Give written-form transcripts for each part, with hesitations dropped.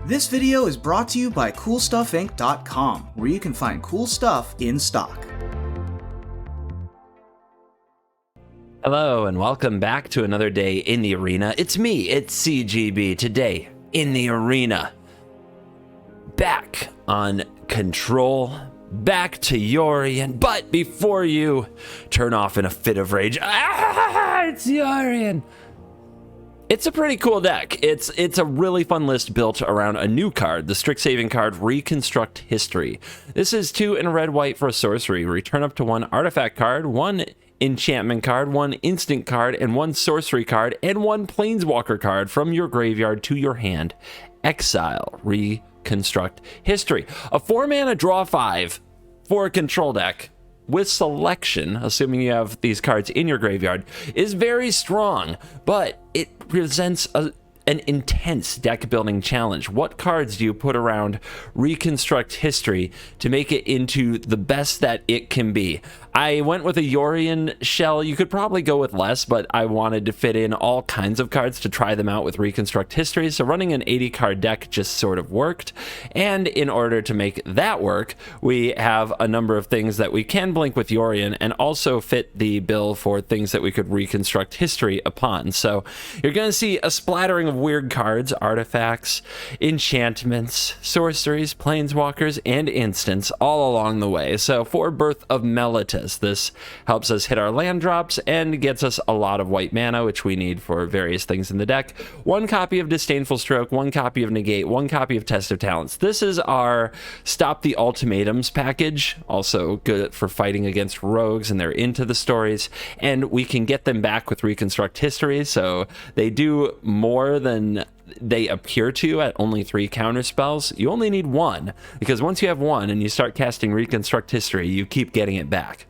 This video is brought to you by CoolStuffInc.com, where you can find cool stuff in stock. Hello and welcome back to another day in the arena. It's me, it's CGB, today in the arena. Back on Control, back to Yorion, but before you turn off in a fit of rage, it's Yorion! It's a pretty cool deck. It's a really fun list built around a new card, the Strixhaven card, Reconstruct History. This is 2 in red-white for a sorcery. Return up to 1 artifact card, 1 enchantment card, 1 instant card, and 1 sorcery card, and 1 planeswalker card from your graveyard to your hand. Exile, Reconstruct History. A 4-mana draw 5 for a control deck with selection, assuming you have these cards in your graveyard, is very strong, but it presents an intense deck building challenge. What cards do you put around Reconstruct History to make it into the best that it can be? I went with a Yorion shell. You could probably go with less, but I wanted to fit in all kinds of cards to try them out with Reconstruct History, so running an 80 card deck just sort of worked. And in order to make that work, we have a number of things that we can blink with Yorion and also fit the bill for things that we could Reconstruct History upon. So you're going to see a splattering of weird cards, artifacts, enchantments, sorceries, planeswalkers, and instants all along the way. So for Birth of Meletis, this helps us hit our land drops and gets us a lot of white mana, which we need for various things in the deck. 1 copy of Disdainful Stroke, 1 copy of Negate, 1 copy of Test of Talents. This is our Stop the Ultimatums package, also good for fighting against rogues and they're into the stories, and we can get them back with Reconstruct History, so they do more than they appear to at only 3 counter spells. You only need 1, because once you have 1 and you start casting Reconstruct History, you keep getting it back.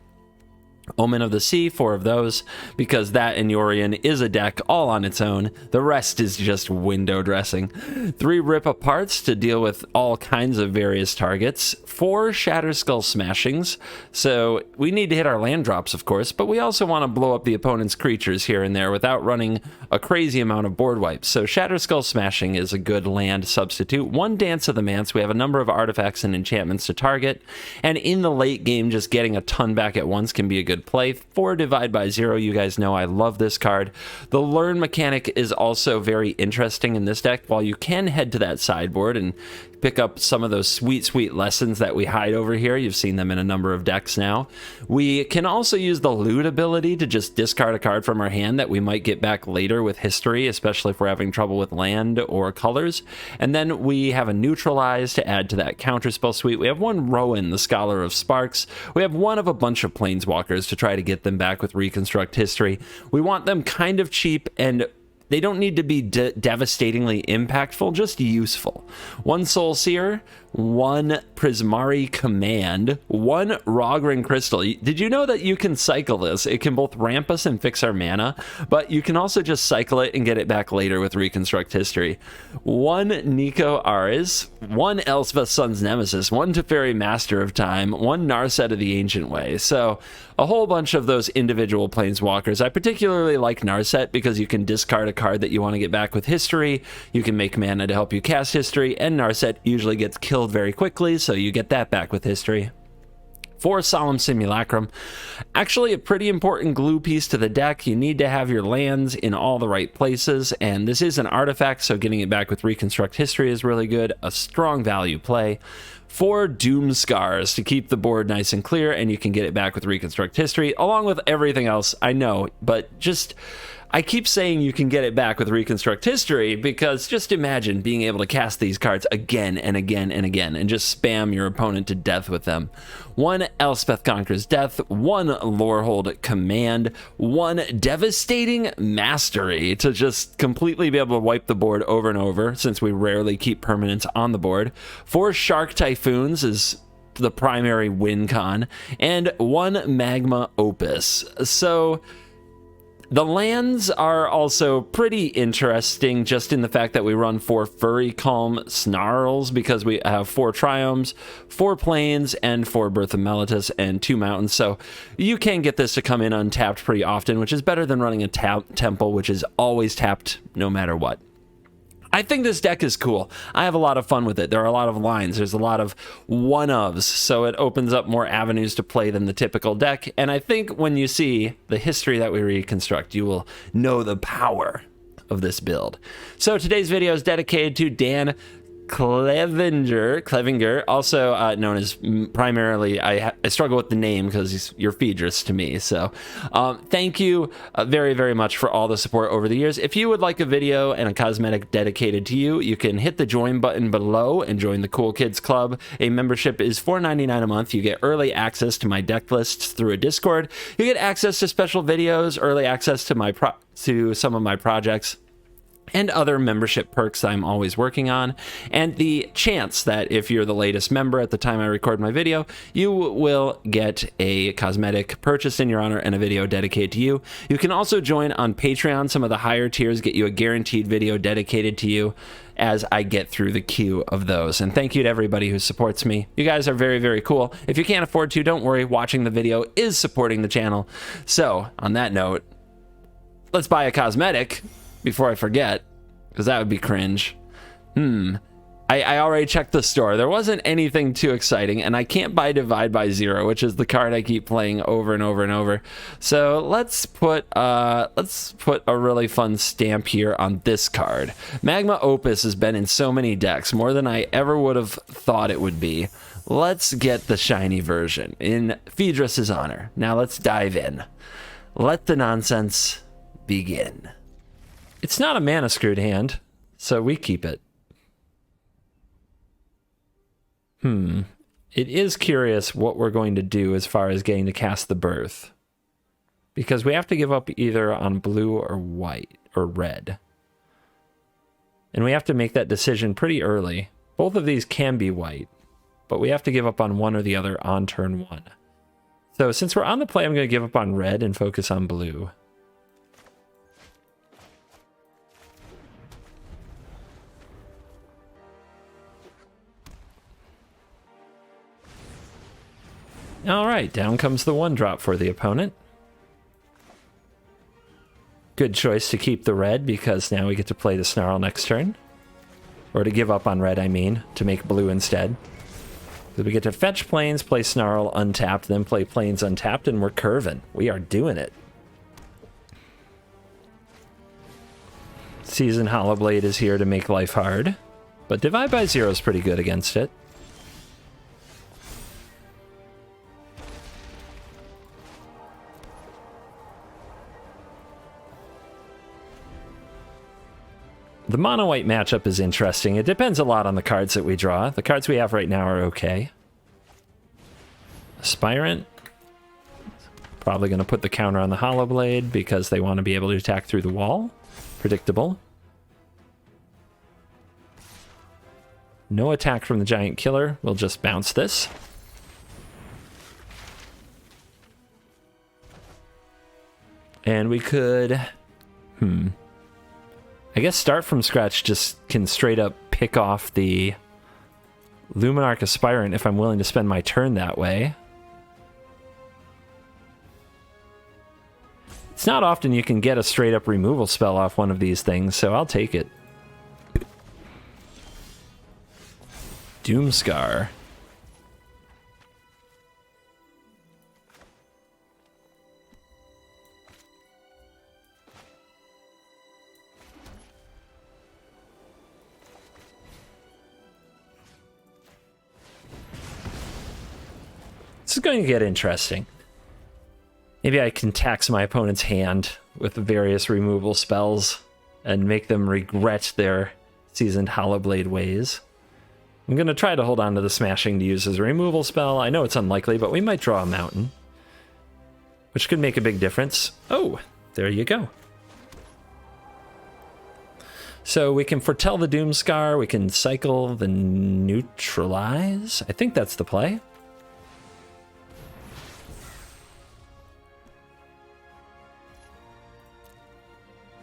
Omen of the Sea, 4 of those, because that in Yorion is a deck all on its own. The rest is just window dressing. 3 Rip Aparts to deal with all kinds of various targets. 4 Shatterskull Smashings, so we need to hit our land drops, of course, but we also want to blow up the opponent's creatures here and there without running a crazy amount of board wipes. So Shatterskull Smashing is a good land substitute. 1 Dance of the Manse, we have a number of artifacts and enchantments to target, and in the late game, just getting a ton back at once can be a good play. 4 Divide by Zero, you guys know I love this card. The Learn mechanic is also very interesting in this deck. While you can head to that sideboard and pick up some of those sweet lessons that we hide over here, you've seen them in a number of decks now, we can also use the Loot ability to just discard a card from our hand that we might get back later with History, especially if we're having trouble with land or colors. And then we have a Neutralize to add to that counterspell suite. We have 1 Rowan, the Scholar of Sparks. We have 1 of a bunch of Planeswalkers to try to get them back with Reconstruct History. We want them kind of cheap, and they don't need to be devastatingly impactful, just useful. 1 Soul Seer, 1 Prismari Command, 1 Rogrin Crystal. Did you know that you can cycle this? It can both ramp us and fix our mana, but you can also just cycle it and get it back later with Reconstruct History. 1 Nico Ares, 1 Elspeth Sun's Nemesis, 1 Teferi Master of Time, 1 Narset of the Ancient Way. So a whole bunch of those individual planeswalkers. I particularly like Narset because you can discard a card that you want to get back with History, you can make mana to help you cast History, and Narset usually gets killed very quickly, so you get that back with History. 4 Solemn Simulacrum, actually a pretty important glue piece to the deck. You need to have your lands in all the right places, and this is an artifact, so getting it back with Reconstruct History is really good, a strong value play. 4 Doom Scars to keep the board nice and clear, and you can get it back with Reconstruct History, along with everything else, I know, but just I keep saying you can get it back with Reconstruct History because just imagine being able to cast these cards again and again and again and just spam your opponent to death with them. 1 Elspeth Conquers Death, 1 Lorehold Command, 1 Devastating Mastery to just completely be able to wipe the board over and over since we rarely keep permanents on the board. 4 Shark Typhoons is the primary win con, and 1 Magma Opus. So the lands are also pretty interesting just in the fact that we run 4 Furry Calm Snarls because we have 4 Triomes, 4 Plains, and 4 Birth of Meletis, and 2 Mountains. So you can get this to come in untapped pretty often, which is better than running a temple, which is always tapped no matter what. I think this deck is cool. I have a lot of fun with it. There are a lot of lines. There's a lot of one-ofs, so it opens up more avenues to play than the typical deck. And I think when you see the history that we reconstruct, you will know the power of this build. So today's video is dedicated to Dan Clevinger, also known as primarily, I struggle with the name because you're Phaedrus to me. So thank you very, very much for all the support over the years. If you would like a video and a cosmetic dedicated to you, you can hit the join button below and join the Cool Kids Club. A membership is $4.99 a month. You get early access to my deck lists through a Discord. You get access to special videos, early access to some of my projects, and other membership perks I'm always working on, and the chance that if you're the latest member at the time I record my video, you will get a cosmetic purchased in your honor and a video dedicated to you. You can also join on Patreon. Some of the higher tiers get you a guaranteed video dedicated to you as I get through the queue of those. And thank you to everybody who supports me. You guys are very, very cool. If you can't afford to, don't worry. Watching the video is supporting the channel. So on that note, let's buy a cosmetic before I forget, because that would be cringe. I already checked the store. There wasn't anything too exciting, and I can't buy Divide by Zero, which is the card I keep playing over and over and over. So let's put a really fun stamp here on this card. Magma Opus has been in so many decks, more than I ever would have thought it would be. Let's get the shiny version in Phaedrus' honor. Now let's dive in. Let the nonsense begin. It's not a mana screwed hand, so we keep it. It is curious what we're going to do as far as getting to cast the Birth, because we have to give up either on blue or white or red. And we have to make that decision pretty early. Both of these can be white, but we have to give up on one or the other on turn 1. So since we're on the play, I'm going to give up on red and focus on blue. All right, down comes the 1-drop for the opponent. Good choice to keep the red, because now we get to play the Snarl next turn. Or to give up on red, I mean, to make blue instead. So we get to fetch planes, play Snarl untapped, then play planes untapped, and we're curving. We are doing it. Seasoned Hollowblade is here to make life hard, but Divide by Zero is pretty good against it. The mono-white matchup is interesting. It depends a lot on the cards that we draw. The cards we have right now are okay. Aspirant. Probably going to put the counter on the Hollowblade because they want to be able to attack through the wall. Predictable. No attack from the Giant Killer. We'll just bounce this. And we could... I guess Start from Scratch just can straight up pick off the Luminarch Aspirant if I'm willing to spend my turn that way. It's not often you can get a straight up removal spell off one of these things, so I'll take it. Doomscar. This is going to get interesting. Maybe I can tax my opponent's hand with various removal spells and make them regret their Seasoned Hollowblade ways. I'm going to try to hold on to the Smashing to use as a removal spell. I know it's unlikely, but we might draw a Mountain, which could make a big difference. Oh, there you go. So we can foretell the Doomscar. We can cycle the Neutralize. I think that's the play.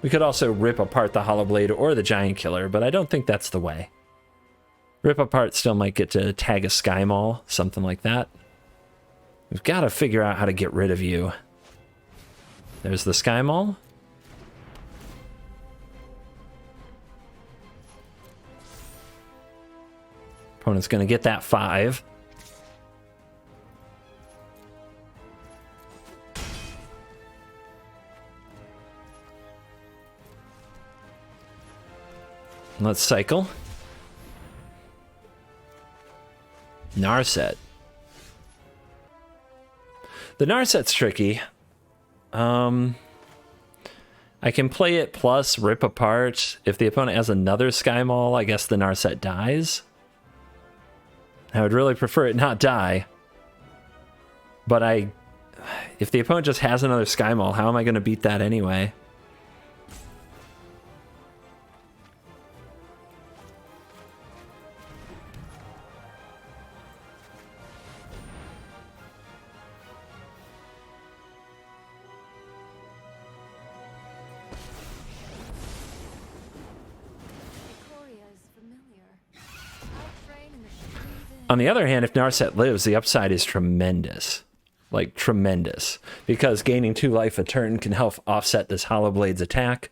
We could also rip apart the Hollowblade or the Giant Killer, but I don't think that's the way. Rip apart still might get to tag a Sky Maul, something like that. We've got to figure out how to get rid of you. There's the Sky Maul. Opponent's going to get that 5. Let's cycle. Narset. The Narset's tricky. I can play it plus rip apart. If the opponent has another Sky Maul, I guess the Narset dies. I would really prefer it not die. But if the opponent just has another Sky Maul, how am I going to beat that anyway? On the other hand, if Narset lives, the upside is tremendous. Like, tremendous. Because gaining 2 life a turn can help offset this Hollow Blade's attack.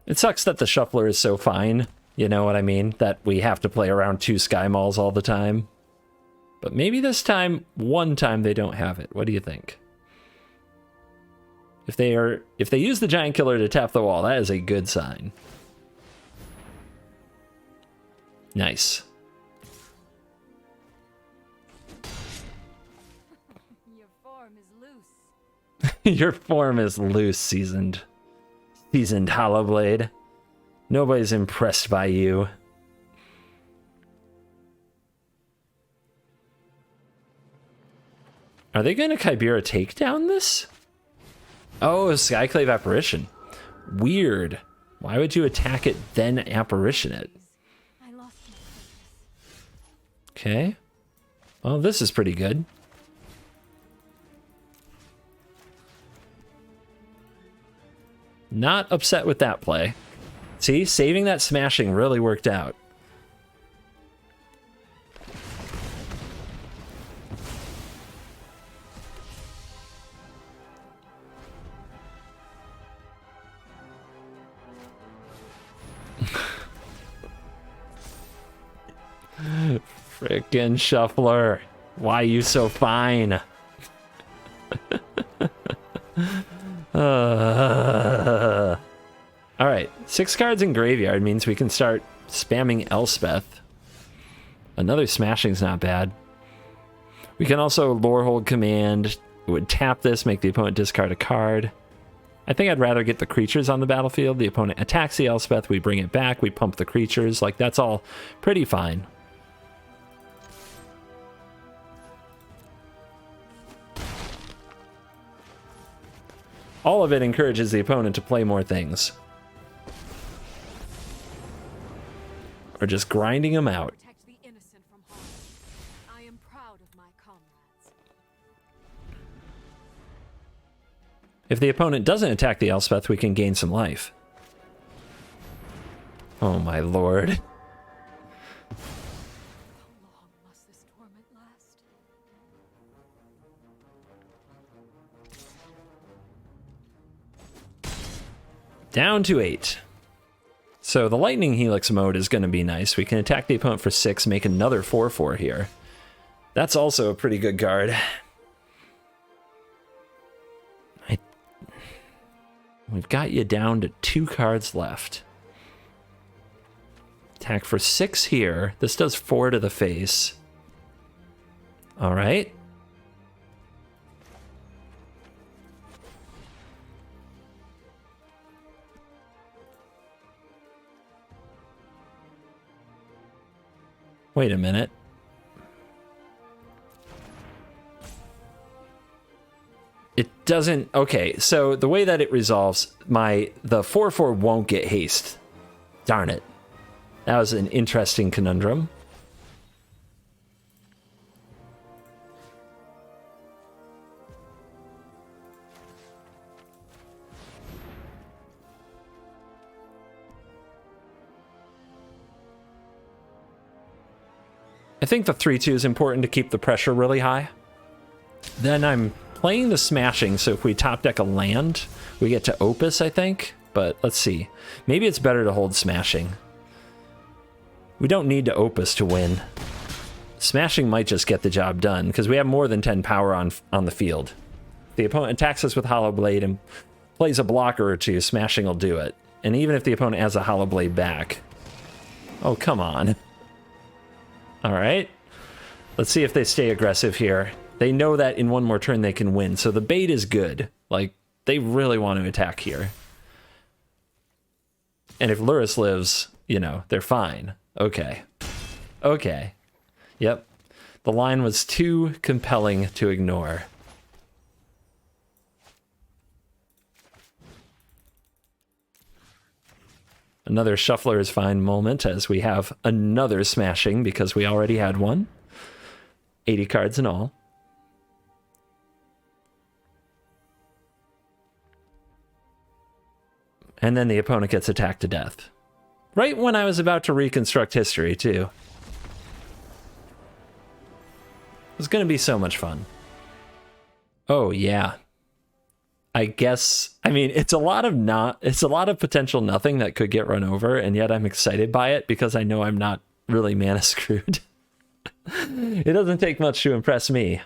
It sucks that the Shuffler is so fine, you know what I mean? That we have to play around 2 Sky Mauls all the time. But maybe this time, one time they don't have it. What do you think? If they use the Giant Killer to tap the wall, that is a good sign. Nice. Your form is loose. Your form is loose, seasoned Hollowblade. Nobody's impressed by you. Are they going to Chimera takedown this? Oh, Skyclave Apparition. Weird. Why would you attack it, then Apparition it? I lost my focus. Okay. Well, this is pretty good. Not upset with that play. See, saving that smashing really worked out. Frickin' Shuffler. Why you so fine? Alright, 6 cards in graveyard means we can start spamming Elspeth. Another smashing's not bad. We can also Lorehold Command. It would tap this, make the opponent discard a card. I think I'd rather get the creatures on the battlefield. The opponent attacks the Elspeth, we bring it back, we pump the creatures. Like, that's all pretty fine. All of it encourages the opponent to play more things. Or just grinding them out. Protect the innocent from harm. I am proud of my comrades. If the opponent doesn't attack the Elspeth, we can gain some life. Oh my lord. How long must this torment last? Down to 8. So the Lightning Helix mode is going to be nice. We can attack the opponent for 6, make another 4/4 here. That's also a pretty good card. We've got you down to 2 cards left. Attack for 6 here. This does 4 to the face. All right. Wait a minute. It doesn't... Okay, so the way that it resolves, the 4/4 won't get haste. Darn it. That was an interesting conundrum. I think the 3/2 is important to keep the pressure really high. Then I'm playing the smashing, so if we top deck a land, we get to Opus, I think. But let's see. Maybe it's better to hold smashing. We don't need to Opus to win. Smashing might just get the job done, because we have more than 10 power on the field. If the opponent attacks us with Hollow Blade and plays a blocker or two, smashing will do it. And even if the opponent has a Hollow Blade back. Oh, come on. Alright. Let's see if they stay aggressive here. They know that in one more turn they can win, so the bait is good. Like, they really want to attack here. And if Lurrus lives, you know, they're fine. Okay. Okay. Yep. The line was too compelling to ignore. Another Shuffler is Fine moment as we have another smashing because we already had one. 80 cards in all. And then the opponent gets attacked to death. Right when I was about to reconstruct history, too. It was going to be so much fun. Oh, yeah. I guess, I mean, it's a lot of potential nothing that could get run over, and yet I'm excited by it because I know I'm not really mana screwed. It doesn't take much to impress me.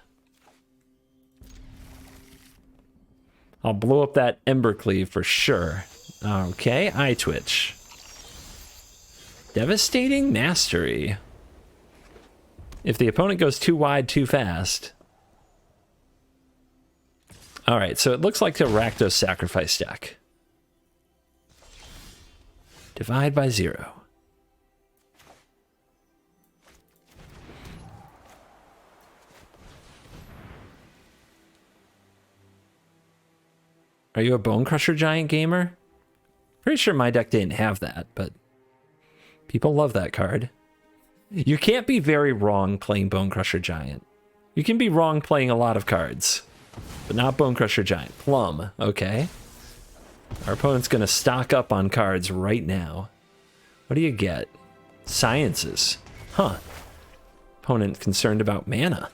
I'll blow up that Embercleave for sure. Okay, Eye Twitch. Devastating Mastery. If the opponent goes too wide too fast. Alright, so it looks like a Rakdos sacrifice deck. Divide by 0. Are you a Bone Crusher Giant gamer? Pretty sure my deck didn't have that, but people love that card. You can't be very wrong playing Bone Crusher Giant. You can be wrong playing a lot of cards, but not Bone Crusher Giant. Plum, okay. Our opponent's going to stock up on cards right now. What do you get? Sciences. Huh. Opponent concerned about mana.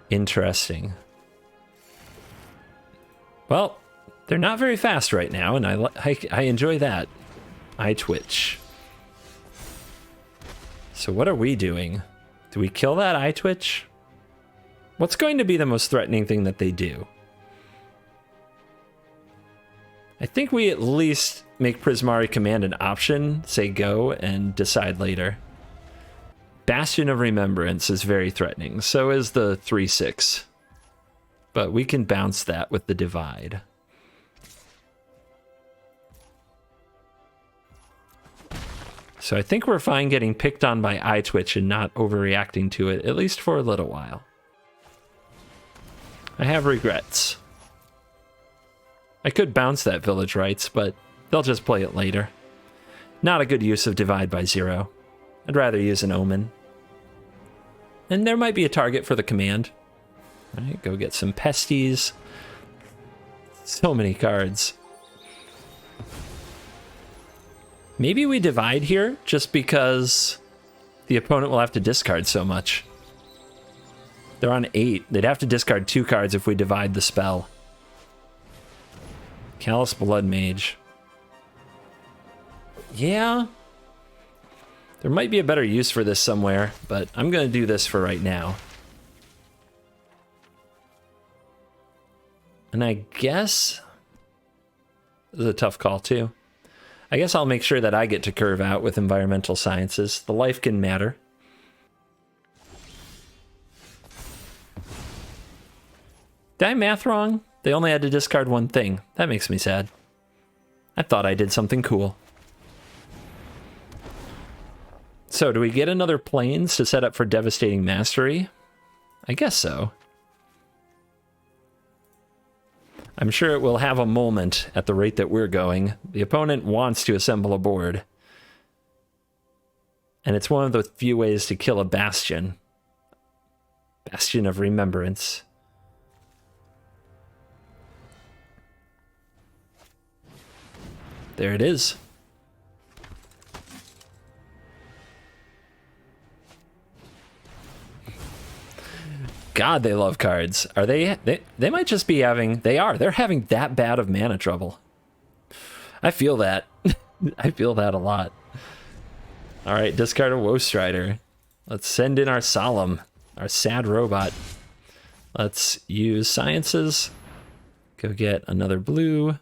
Interesting. Well, they're not very fast right now, and I enjoy that. Eye Twitch. So what are we doing? Do we kill that Eye Twitch? What's going to be the most threatening thing that they do? I think we at least make Prismari Command an option, say go, and decide later. Bastion of Remembrance is very threatening, so is the 3/6. But we can bounce that with the Divide. So I think we're fine getting picked on by Eye Twitch and not overreacting to it, at least for a little while. I have regrets. I could bounce that Village Rites, but they'll just play it later. Not a good use of Divide by 0. I'd rather use an Omen. And there might be a target for the command. All right, go get some Pesties. So many cards. Maybe we divide here just because the opponent will have to discard so much. They're on 8. They'd have to discard 2 cards if we divide the spell. Callous Blood Mage. Yeah. There might be a better use for this somewhere, but I'm going to do this for right now. And I guess... this is a tough call, too. I guess I'll make sure that I get to curve out with Environmental Sciences. The life can matter. Did I math wrong? They only had to discard 1 thing. That makes me sad. I thought I did something cool. So, do we get another Plains to set up for Devastating Mastery? I guess so. I'm sure it will have a moment at the rate that we're going. The opponent wants to assemble a board. And it's one of the few ways to kill a Bastion. Bastion of Remembrance. There it is. God, they love cards. Are they might just be having, they're having that bad of mana trouble. I feel that. I feel that a lot. All right, discard a Woe Strider. Let's send in our Solemn, our sad robot. Let's use Sciences. Go get another blue.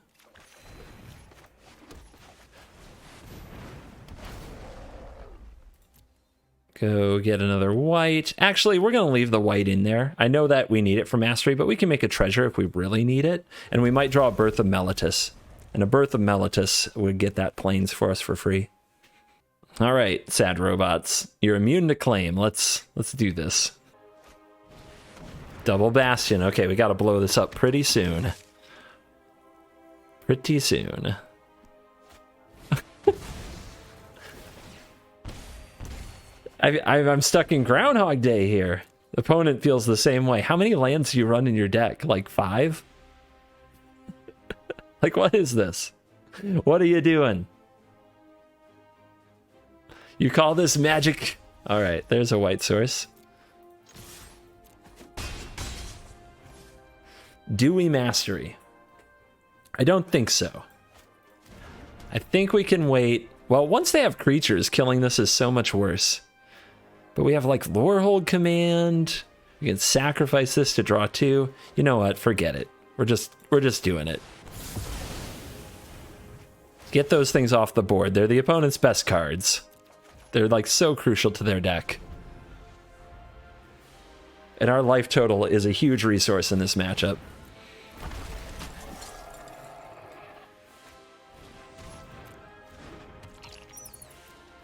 Go get another white. Actually, we're going to leave the white in there. I know that we need it for Mastery, but we can make a treasure if we really need it. And we might draw a Birth of Meletis. And a Birth of Meletis would get that Plains for us for free. All right, sad robots. You're immune to claim. Let's do this. Double Bastion. Okay, we got to blow this up pretty soon. Pretty soon. I'm stuck in Groundhog Day here. The opponent feels the same way. How many lands do you run in your deck? Like 5? Like, what is this? What are you doing? You call this magic? All right, there's a white source. Do we Mastery? I don't think so. I think we can wait. Well, once they have creatures, killing this is so much worse. But we have like Lorehold Command. We can sacrifice this to draw 2. You know what? Forget it. We're just doing it. Get those things off the board. They're the opponent's best cards. They're like so crucial to their deck. And our life total is a huge resource in this matchup.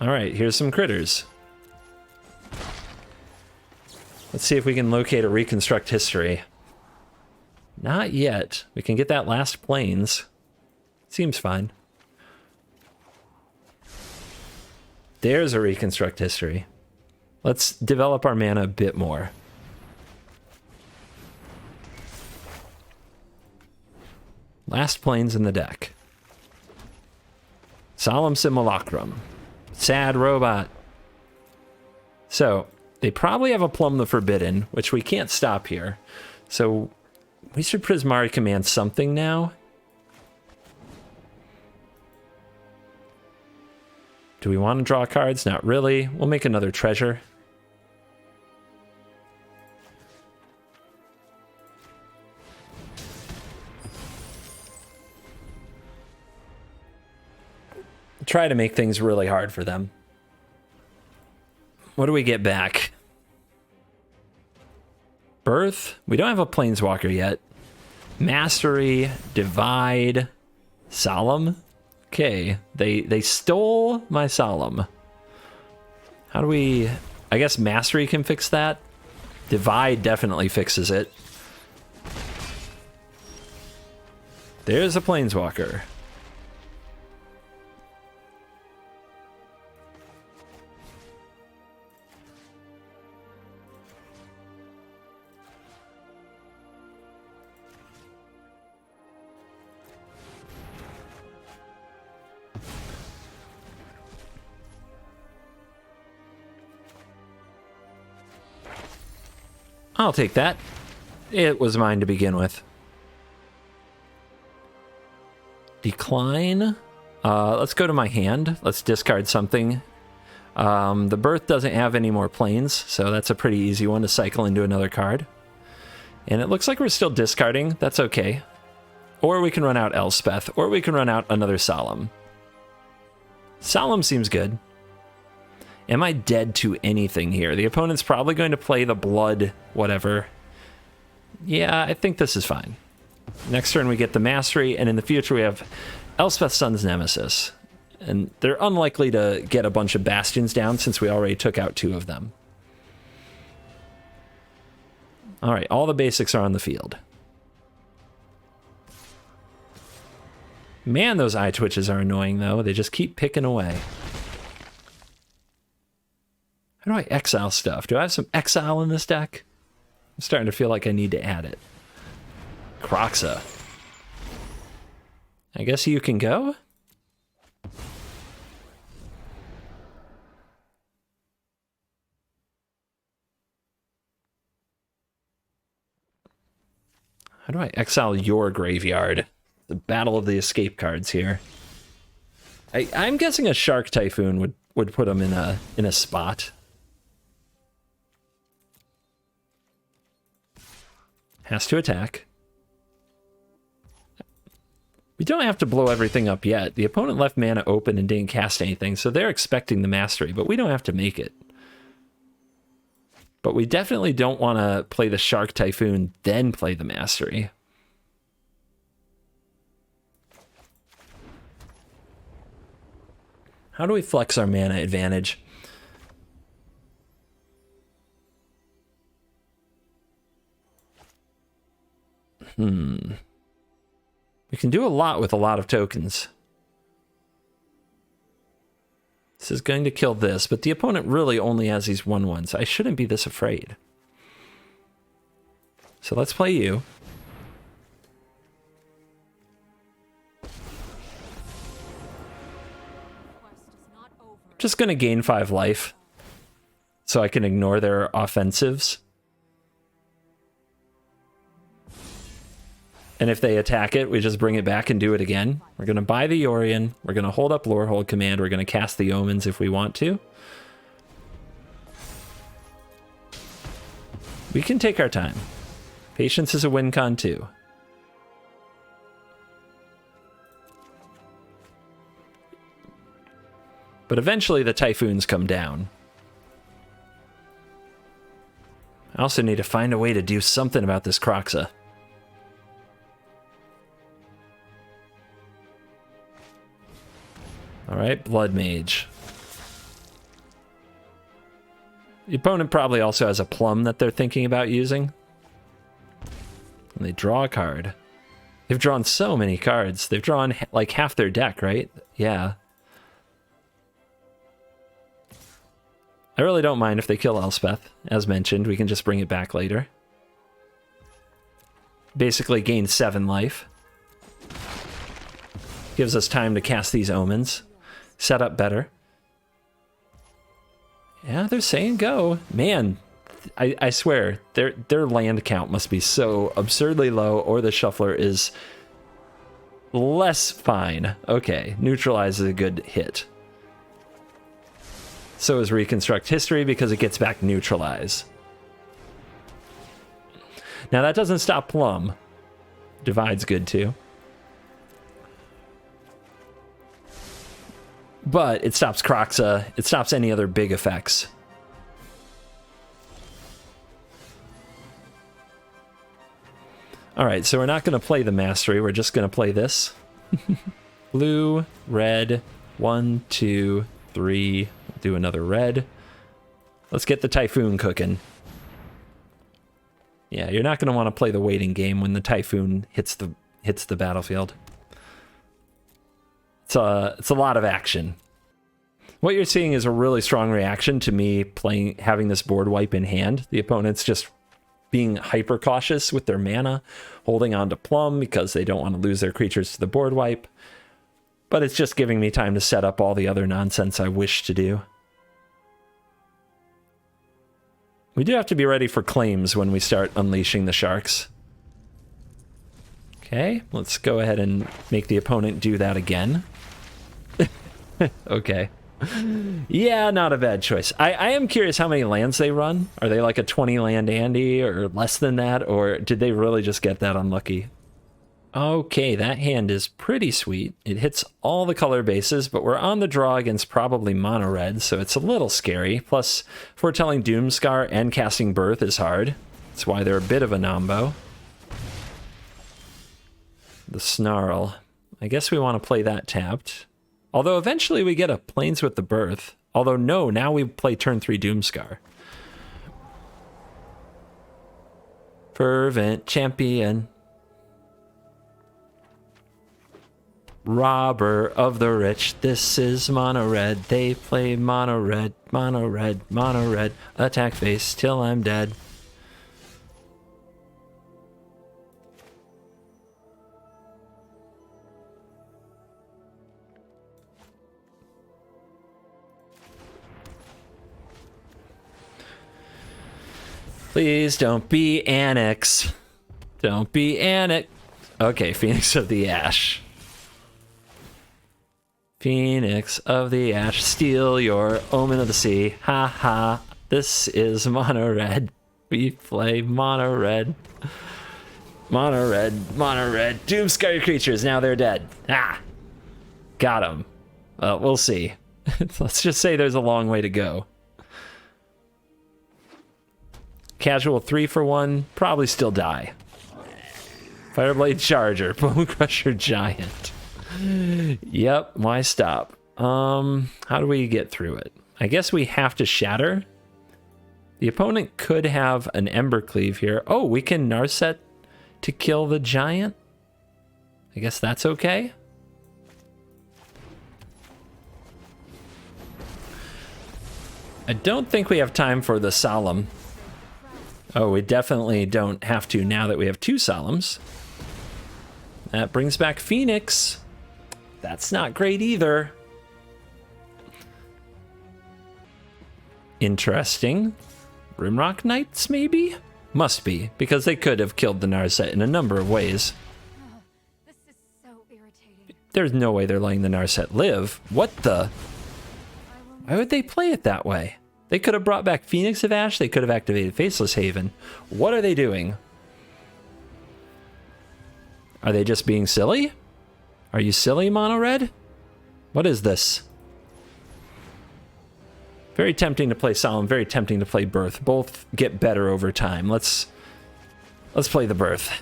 All right, here's some critters. Let's see if we can locate a Reconstruct history. Not yet. We can get that last Plains. Seems fine. There's a Reconstruct history. Let's develop our mana a bit more. Last Plains in the deck. Solemn Simulacrum. Sad robot. So, they probably have a Plumb the Forbidden, which we can't stop here. So, we should Prismari command something now. Do we want to draw cards? Not really. We'll make another treasure. Try to make things really hard for them. What do we get back? Birth? We don't have a Planeswalker yet. Mastery, Divide, Solemn. Okay, they stole my Solemn. How do we... I guess Mastery can fix that. Divide definitely fixes it. There's a Planeswalker. I'll take that. It was mine to begin with. Decline. Let's go to my hand. Let's discard something. The Birth doesn't have any more planes, so that's a pretty easy one to cycle into another card. And it looks like we're still discarding. That's okay. Or we can run out Elspeth, or we can run out another Solemn. Solemn seems good. Am I dead to anything here? The opponent's probably going to play the blood, whatever. Yeah, I think this is fine. Next turn we get the Mastery, and in the future we have Elspeth Sun's Nemesis. And they're unlikely to get a bunch of Bastions down since we already took out 2 of them. Alright, all the basics are on the field. Man, those eye twitches are annoying though. They just keep picking away. How do I exile stuff? Do I have some exile in this deck? I'm starting to feel like I need to add it. Croxa. I guess you can go? How do I exile your graveyard? The battle of the escape cards here. I'm guessing a Shark Typhoon would put him in a spot. Has to attack. We don't have to blow everything up yet. The opponent left mana open and didn't cast anything, so they're expecting the mastery, but we don't have to make it. But we definitely don't want to play the Shark Typhoon, then play the mastery. How do we flex our mana advantage? We can do a lot with a lot of tokens. This is going to kill this, but the opponent really only has these 1/1s. I shouldn't be this afraid. So let's play you. Just going to gain 5 life so I can ignore their offensives. And if they attack it, we just bring it back and do it again. We're going to buy the Yorion. We're going to hold up Lorehold Command. We're going to cast the Omens if we want to. We can take our time. Patience is a win con too. But eventually the Typhoons come down. I also need to find a way to do something about this Kroxa. Alright, Blood Mage. The opponent probably also has a Plum that they're thinking about using. And they draw a card. They've drawn so many cards. They've drawn like half their deck, right? Yeah. I really don't mind if they kill Elspeth. As mentioned, we can just bring it back later. Basically gain 7 life. Gives us time to cast these Omens. Set up better. Yeah, they're saying go. Man, I swear, their land count must be so absurdly low, or the shuffler is less fine. Okay, neutralize is a good hit. So is Reconstruct History because it gets back neutralize. Now that doesn't stop Plum. Divide's good too. But it stops Kroxa. It stops any other big effects. Alright, so we're not going to play the Mastery. We're just going to play this. Blue, red, 1, 2, 3. Do another red. Let's get the Typhoon cooking. Yeah, you're not going to want to play the waiting game when the Typhoon hits the battlefield. It's a lot of action. What you're seeing is a really strong reaction to me having this board wipe in hand. The opponent's just being hyper cautious with their mana, holding on to Plum because they don't want to lose their creatures to the board wipe. But it's just giving me time to set up all the other nonsense I wish to do. We do have to be ready for claims when we start unleashing the sharks. Okay, let's go ahead and make the opponent do that again. Okay. Yeah, not a bad choice. I am curious how many lands they run. Are they like a 20 land Andy or less than that? Or did they really just get that unlucky? Okay, that hand is pretty sweet. It hits all the color bases, but we're on the draw against probably mono red, so it's a little scary. Plus, foretelling Doomscar and casting Birth is hard. That's why they're a bit of a nombo. The Snarl. I guess we want to play that tapped. Although eventually we get a Plains with the Birth. Although no, now we play turn 3 Doomscar. Fervent Champion. Robber of the rich. This is mono red. They play mono red, mono red, mono red. Attack face till I'm dead. Please don't be Annex. Don't be Anik. Okay, Phoenix of the Ash. Phoenix of the Ash, steal your Omen of the Sea. Ha ha. This is mono red. We play mono red. Mono red, mono red. Doomscary creatures, now they're dead. Ah! Got them. We'll see. Let's just say there's a long way to go. Casual 3 for 1, probably still die. Fireblade Charger, Bone Crusher Giant. Yep, why stop? How do we get through it? I guess we have to shatter. The opponent could have an Ember Cleave here. Oh, we can Narset to kill the giant? I guess that's okay. I don't think we have time for the Solemn. Oh, we definitely don't have to now that we have 2 Solemns. That brings back Phoenix. That's not great either. Interesting. Rimrock Knights, maybe? Must be, because they could have killed the Narset in a number of ways. This is so irritating. There's no way they're letting the Narset live. What the? Why would they play it that way? They could have brought back Phoenix of Ash. They could have activated Faceless Haven. What are they doing? Are they just being silly? Are you silly, Mono Red? What is this? Very tempting to play Solemn, very tempting to play Birth. Both get better over time. Let's play the Birth.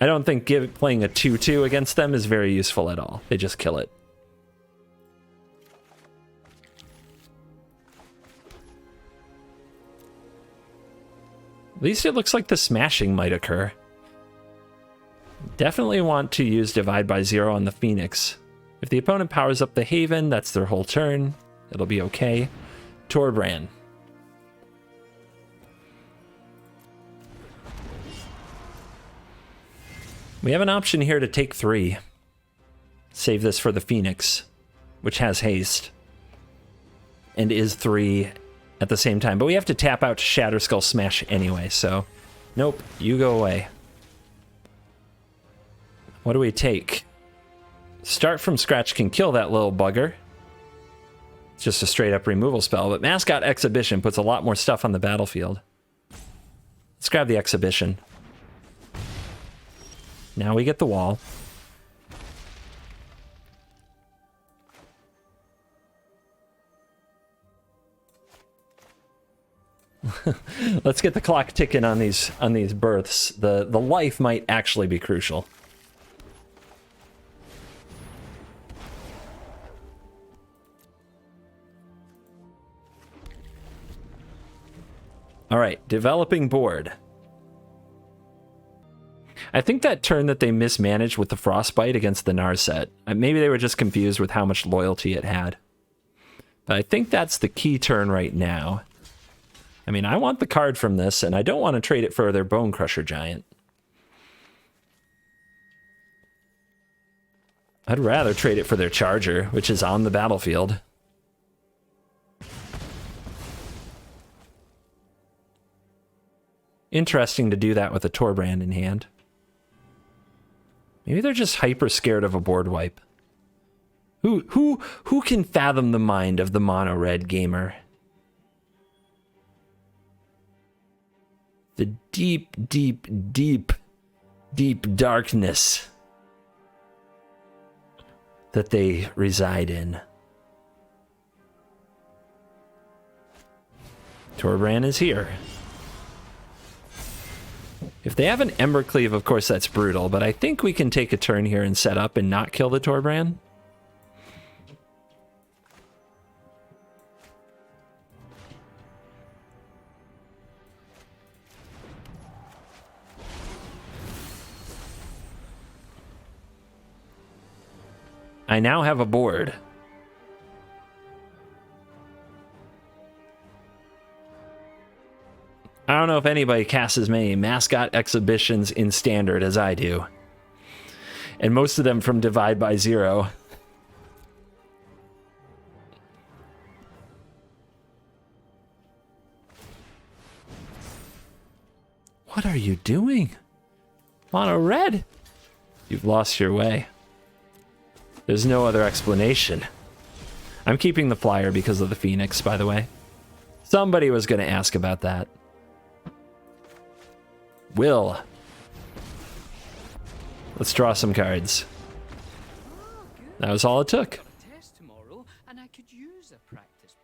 I don't think playing a 2/2 against them is very useful at all. They just kill it. At least it looks like the smashing might occur. Definitely want to use Divide by Zero on the Phoenix. If the opponent powers up the Haven, that's their whole turn. It'll be okay. Torbran. We have an option here to take 3. Save this for the Phoenix, which has haste. And is 3 at the same time. But we have to tap out to Shatter Skull Smash anyway, so... Nope, you go away. What do we take? Start from scratch can kill that little bugger. It's just a straight up removal spell, but Mascot Exhibition puts a lot more stuff on the battlefield. Let's grab the Exhibition. Now we get the wall. Let's get the clock ticking on these births. The life might actually be crucial. All right, developing board. I think that turn that they mismanaged with the Frostbite against the Narset, maybe they were just confused with how much loyalty it had. But I think that's the key turn right now. I mean, I want the card from this, and I don't want to trade it for their Bone Crusher Giant. I'd rather trade it for their Charger, which is on the battlefield. Interesting to do that with a Torbrand in hand. Maybe they're just hyper scared of a board wipe. Who can fathom the mind of the mono red gamer? The deep, deep, deep, deep darkness that they reside in. Torbrand is here. If they have an Ember Cleave, of course that's brutal, but I think we can take a turn here and set up and not kill the Torbrand. I now have a board. I don't know if anybody casts as many Mascot Exhibitions in Standard as I do. And most of them from Divide by Zero. What are you doing? Mono red? You've lost your way. There's no other explanation. I'm keeping the flyer because of the Phoenix, by the way. Somebody was going to ask about that. Will. Let's draw some cards. That was all it took. Test tomorrow, and I could use a practice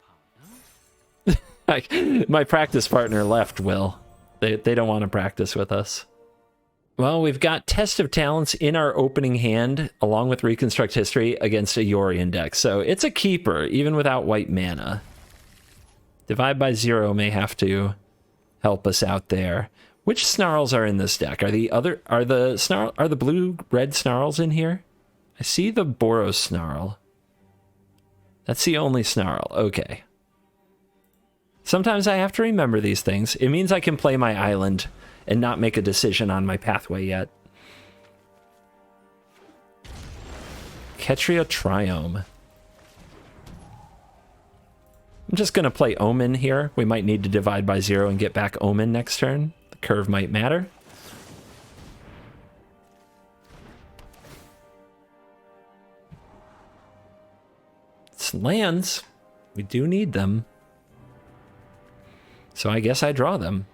partner. My practice partner left, Will. They don't want to practice with us. Well, we've got Test of Talents in our opening hand, along with Reconstruct History against a Yorion deck. So it's a keeper, even without white mana. Divide by 0 may have to help us out there. Which snarls are in this deck? Are the blue-red snarls in here? I see the Boros snarl. That's the only snarl. Okay. Sometimes I have to remember these things. It means I can play my island and not make a decision on my pathway yet. Ketria Triome. I'm just going to play Omen here. We might need to divide by 0 and get back Omen next turn. The curve might matter. It's lands. We do need them. So I guess I draw them.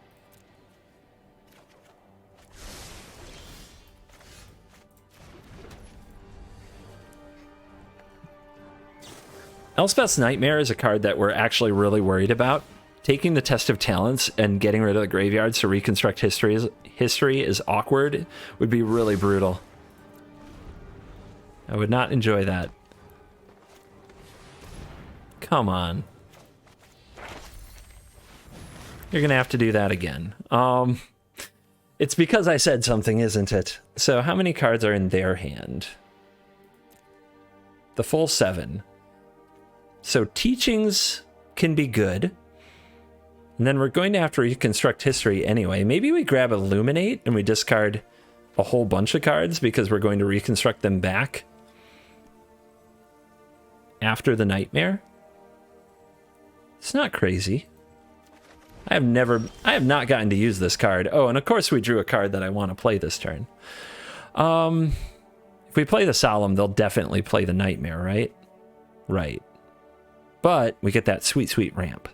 Elspeth's Nightmare is a card that we're actually really worried about. Taking the Test of Talents and getting rid of the graveyards to reconstruct history is awkward. Would be really brutal. I would not enjoy that. Come on. You're gonna have to do that again. It's because I said something, isn't it? So how many cards are in their hand? The full 7. So Teachings can be good. And then we're going to have to reconstruct history anyway. Maybe we grab Illuminate and we discard a whole bunch of cards because we're going to reconstruct them back after the Nightmare. It's not crazy. I have not gotten to use this card. Oh, and of course we drew a card that I want to play this turn. If we play the Solemn, they'll definitely play the Nightmare, right? Right. But we get that sweet, sweet ramp.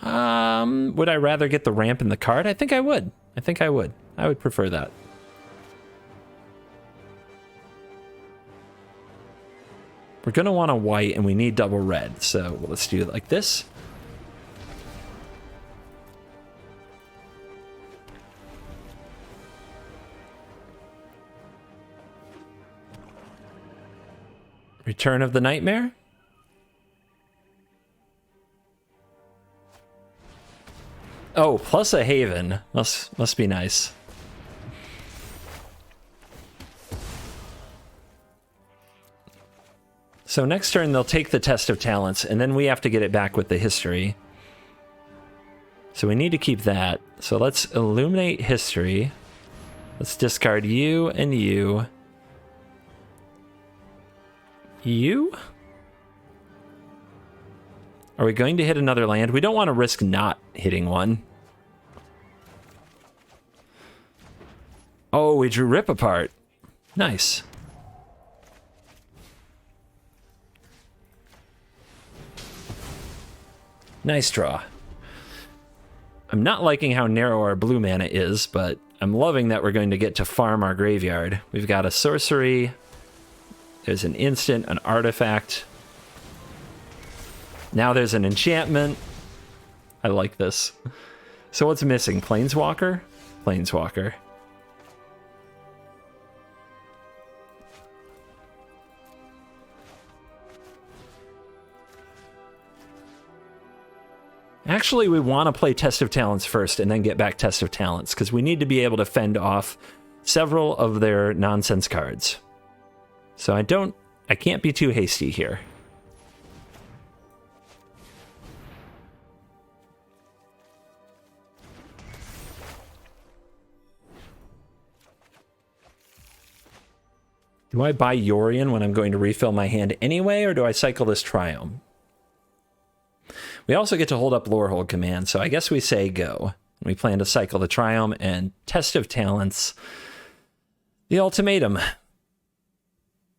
Would I rather get the ramp in the card? I think I would. I would prefer that. We're going to want a white, and we need double red. So let's do it like this. Return of the Nightmare. Oh, plus a Haven. Must be nice. So next turn they'll take the Test of Talents, and then we have to get it back with the history. So we need to keep that. So let's Illuminate history. Let's discard you and you. You? Are we going to hit another land? We don't want to risk not hitting one. Oh, we drew Rip Apart. Nice. Nice draw. I'm not liking how narrow our blue mana is, but I'm loving that we're going to get to farm our graveyard. We've got a sorcery. There's an instant, an artifact. Now there's an enchantment. I like this. So what's missing? Planeswalker? Planeswalker. Actually, we want to play Test of Talents first and then get back Test of Talents, because we need to be able to fend off several of their nonsense cards. So I can't be too hasty here. Do I buy Yorion when I'm going to refill my hand anyway, or do I cycle this Triome? We also get to hold up Lorehold command, so I guess we say go. We plan to cycle the Triumph and Test of Talents. The ultimatum.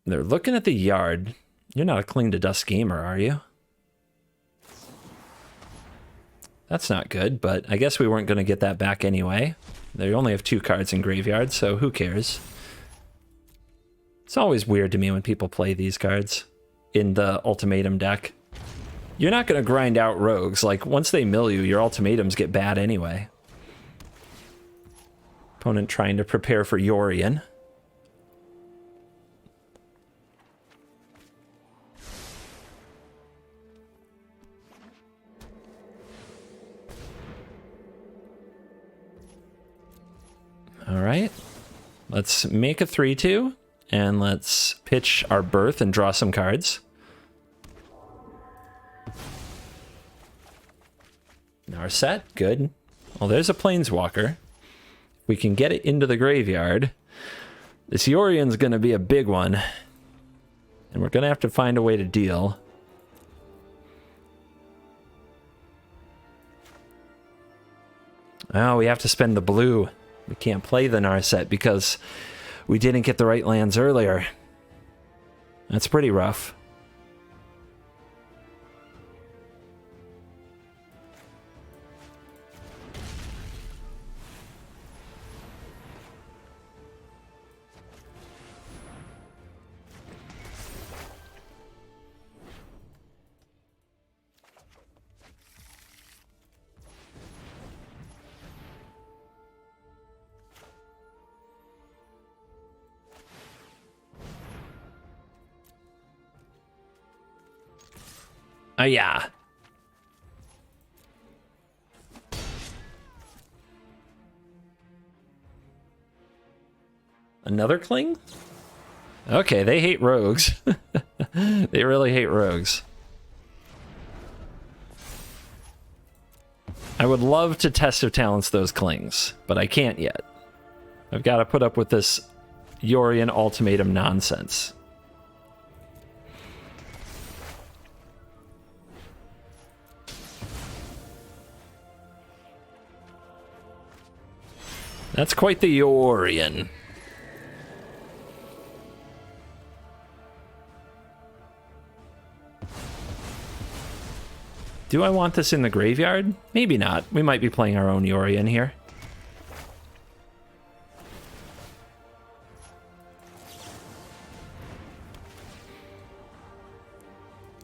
They're looking at the yard. You're not a Cling to Dust gamer, are you? That's not good, but I guess we weren't going to get that back anyway. They only have 2 cards in graveyard, so who cares? It's always weird to me when people play these cards in the ultimatum deck. You're not going to grind out rogues. Like, once they mill you, your ultimatums get bad anyway. Opponent trying to prepare for Yorion. All right, let's make a 3-2, and let's pitch our Birth and draw some cards. Narset, good. Well, there's a Planeswalker. We can get it into the graveyard. This Yorion's going to be a big one, and we're going to have to find a way to deal. Oh, we have to spend the blue. We can't play the Narset because we didn't get the right lands earlier. That's pretty rough. Oh, yeah. Another Cling? Okay, they hate rogues. They really hate rogues. I would love to Test of Talents those Clings, but I can't yet. I've got to put up with this Yorion ultimatum nonsense. That's quite the Yorion. Do I want this in the graveyard? Maybe not. We might be playing our own Yorion here.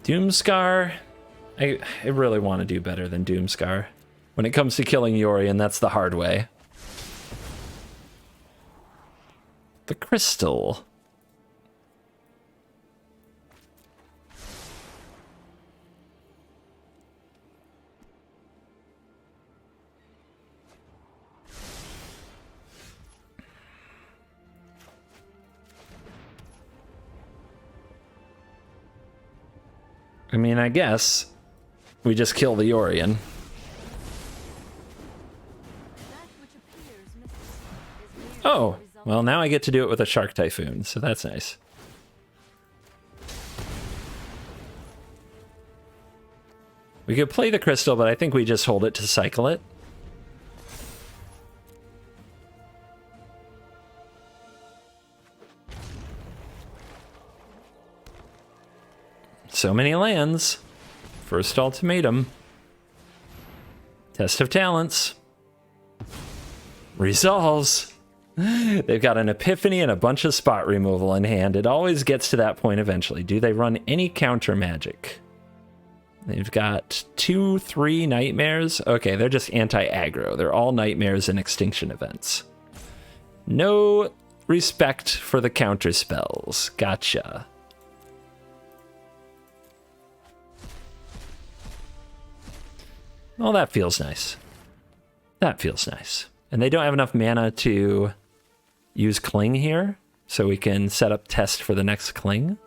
Doomscar. I really want to do better than Doomscar. When it comes to killing Yorion, that's the hard way. The crystal. I mean, I guess we just kill the Yorion. Oh, well, now I get to do it with a Shark Typhoon, so that's nice. We could play the crystal, but I think we just hold it to cycle it. So many lands. First ultimatum. Test of Talents. Resolves. They've got an Epiphany and a bunch of spot removal in hand. It always gets to that point eventually. Do they run any counter magic? They've got 2-3 nightmares. Okay, they're just anti-aggro. They're all nightmares and extinction events. No respect for the counter spells. Gotcha. Well, that feels nice. That feels nice. And they don't have enough mana to use Cling here, so we can set up test for the next Cling.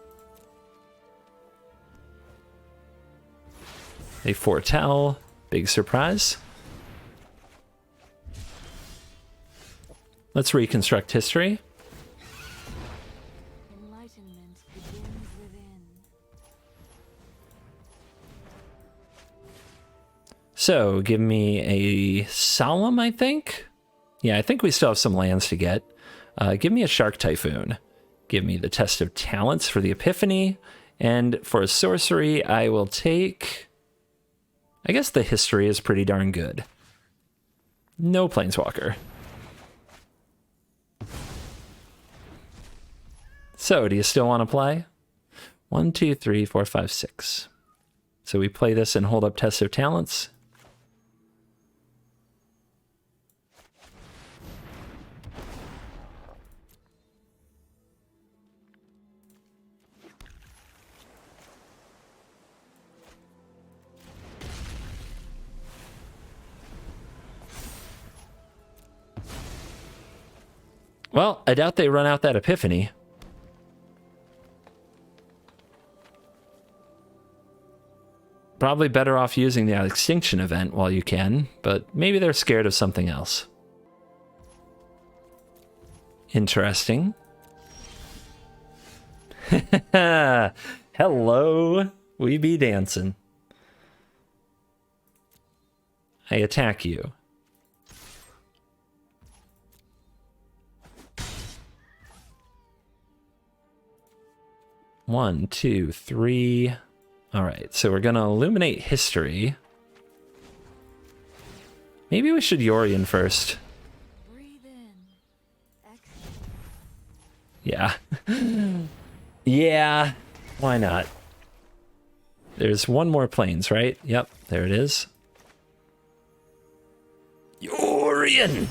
They foretell. Big surprise. Let's reconstruct history. Enlightenment begins within. So give me a Solemn, I think. Yeah, I think we still have some lands to get. Give me a Shark Typhoon. Give me the Test of Talents for the Epiphany. And for a sorcery, I will take... I guess the History is pretty darn good. No Planeswalker. So, do you still want to play? 1, 2, 3, 4, 5, 6. So we play this and hold up Test of Talents. Well, I doubt they run out that Epiphany. Probably better off using the Extinction event while you can, but maybe they're scared of something else. Interesting. Hello, we be dancing. I attack you. One, two, three. All right, so we're going to illuminate history. Maybe we should Yorion first. Breathe in. Yeah. Yeah, why not? There's one more planes, right? Yep, there it is. Yorion!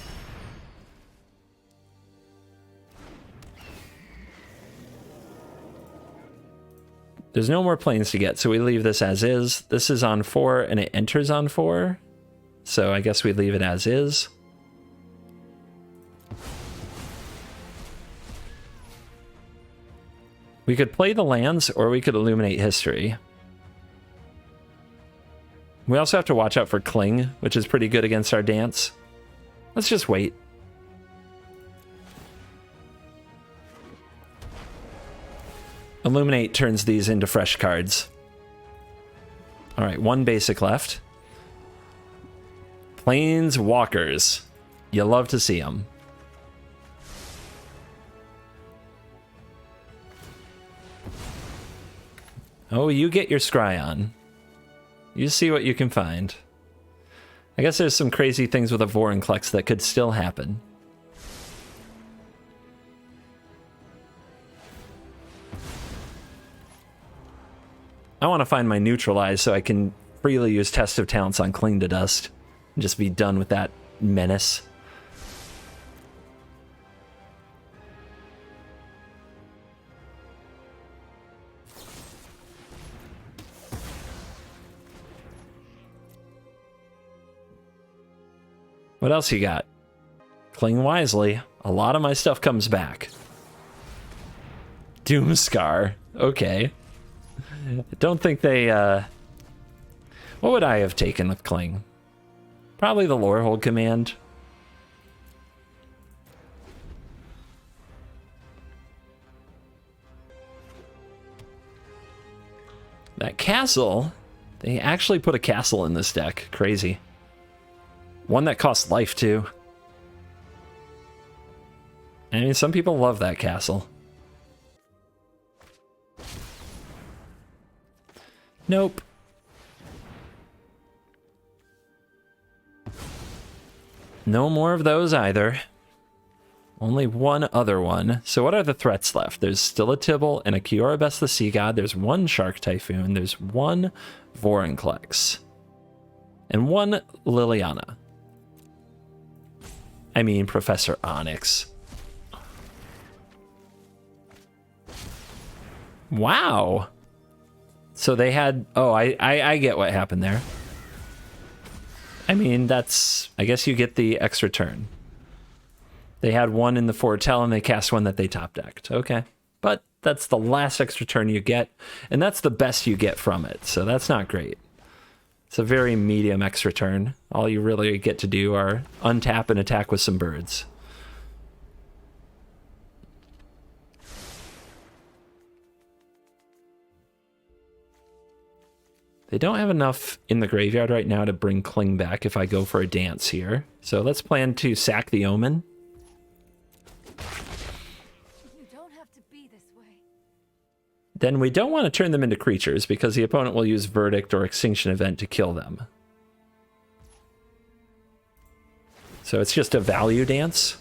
There's no more planes to get, so we leave this as is. This is on 4, and it enters on 4. So I guess we leave it as is. We could play the lands, or we could illuminate history. We also have to watch out for Cling, which is pretty good against our dance. Let's just wait. Illuminate turns these into fresh cards. All right, one basic left. Planeswalkers. You love to see them. Oh, you get your scry on. You see what you can find. I guess there's some crazy things with a Vorinclex that could still happen. I want to find my neutralize so I can freely use Test of Talents on Cling to Dust and just be done with that menace. What else you got? Cling wisely. A lot of my stuff comes back. Doomscar. Okay. I don't think they, what would I have taken with Cling? Probably the Lorehold command. That castle, they actually put a castle in this deck. Crazy. One that costs life, too. I mean, some people love that castle. Nope. No more of those either. Only one other one. So what are the threats left? There's still a Tibble and a Kiorabest the Sea God. There's one Shark Typhoon. There's one Vorinclex. And one Liliana. I mean, Professor Onyx. Wow. So they had... Oh, I get what happened there. I mean, that's... I guess you get the extra turn. They had one in the foretell and they cast one that they top decked. Okay. But that's the last extra turn you get. And that's the best you get from it. So that's not great. It's a very medium extra turn. All you really get to do are untap and attack with some birds. They don't have enough in the graveyard right now to bring Kling back if I go for a dance here. So let's plan to sack the Omen. You don't have to be this way. Then we don't want to turn them into creatures because the opponent will use Verdict or Extinction Event to kill them. So it's just a value dance.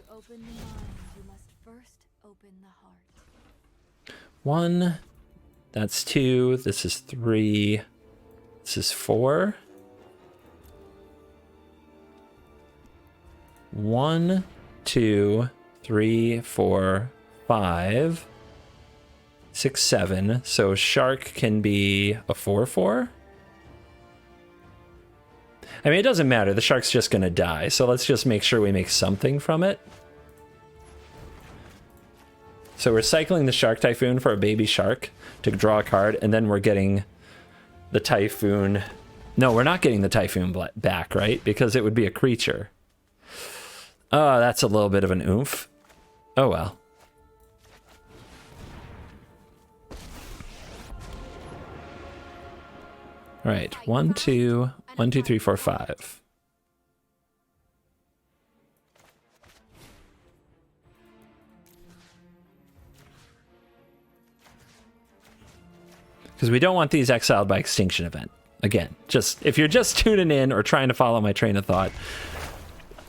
Open the mind, you must first open the heart. 1, that's 2, this is 3, this is 4. 1, 2, 3, 4, 5, 6, 7. So Shark can be a 4/4. I mean, it doesn't matter. The Shark's just going to die. So let's just make sure we make something from it. So we're cycling the Shark Typhoon for a baby shark to draw a card, and then we're getting the Typhoon. No, we're not getting the Typhoon back, right? Because it would be a creature. Oh, that's a little bit of an oomph. Oh, well. All right, 1, 2, 1, 2, 3, 4, 5. Because we don't want these exiled by Extinction Event. Again, just if you're just tuning in or trying to follow my train of thought,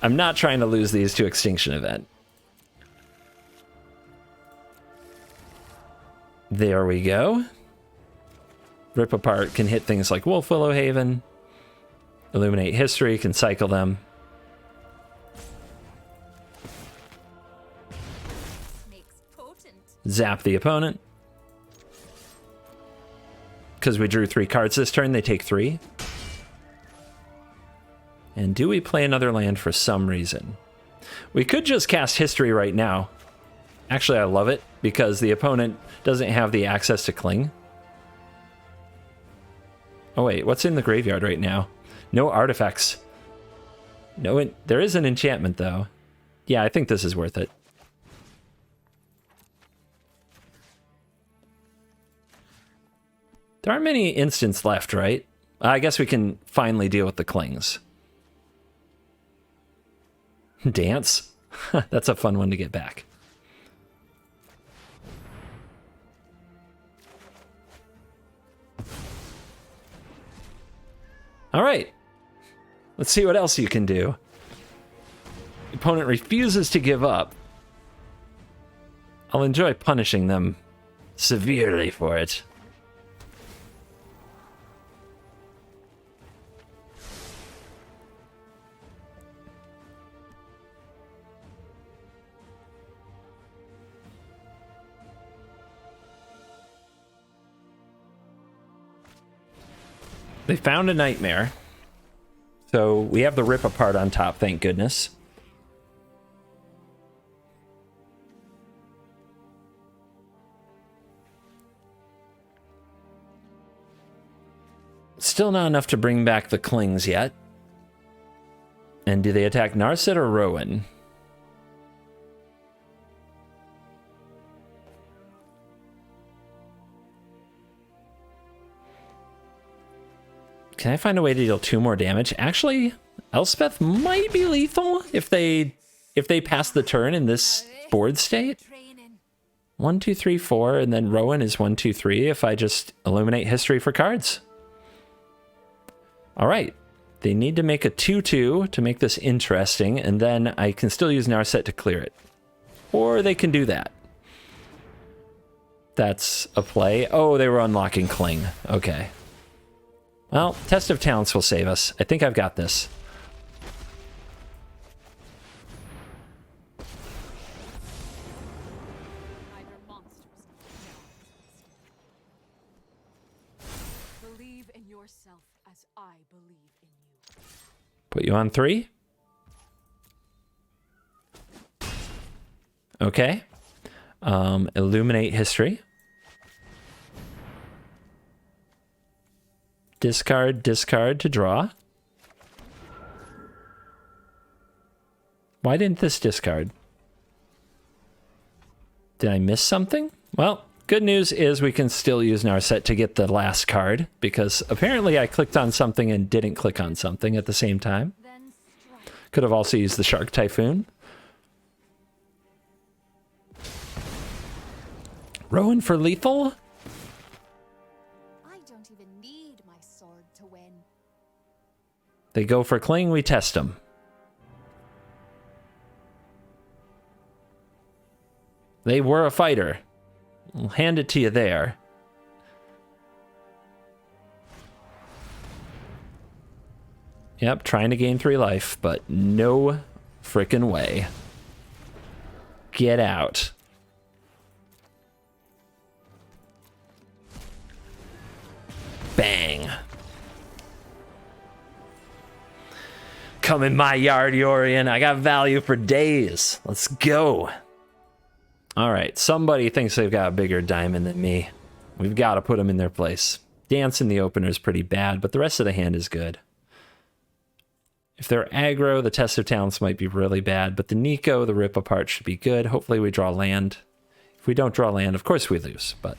I'm not trying to lose these to Extinction Event. There we go. Rip Apart can hit things like Wolf Willow Haven. Illuminate History can cycle them. Snake's potent. Zap the opponent. Because we drew 3 cards this turn, they take 3. And do we play another land for some reason? We could just cast History right now. Actually, I love it because the opponent doesn't have the access to Kling. Oh wait, what's in the graveyard right now? No artifacts. No, there is an enchantment though. Yeah, I think this is worth it. There aren't many instants left, right? I guess we can finally deal with the Klings. Dance? That's a fun one to get back. All right. Let's see what else you can do. The opponent refuses to give up. I'll enjoy punishing them severely for it. They found a nightmare. So we have the Rip Apart on top, thank goodness. Still not enough to bring back the Klings yet. And do they attack Narset or Rowan? Can I find a way to deal 2 more damage? Actually, Elspeth might be lethal if they pass the turn in this board state. 1, 2, 3, 4, and then Rowan is 1, 2, 3 if I just illuminate history for cards. All right. They need to make a 2/2 to make this interesting, and then I can still use Narset to clear it. Or they can do that. That's a play. Oh, they were unlocking Kling. Okay. Well, Test of Talents will save us. I think I've got this. Believe in yourself as I believe in you. Put you on 3. Okay. Illuminate history. Discard, discard to draw. Why didn't this discard? Did I miss something? Well, good news is we can still use Narset to get the last card, because apparently I clicked on something and didn't click on something at the same time. Then strike. Could have also used the Shark Typhoon. Rowan for lethal? I don't even need my sword to win. They go for Cling, we test them. They were a fighter. I'll hand it to you there. Yep, trying to gain 3 life, but no frickin' way. Get out. Bang. Come in my yard, Yorian. I got value for days. Let's go. All right, somebody thinks they've got a bigger diamond than me. We've got to put them in their place. Dance in the opener is pretty bad, but the rest of the hand is good. If they're aggro, the Test of Talents might be really bad, but the Nico, the Rip Apart should be good. Hopefully we draw land. If we don't draw land, of course we lose, but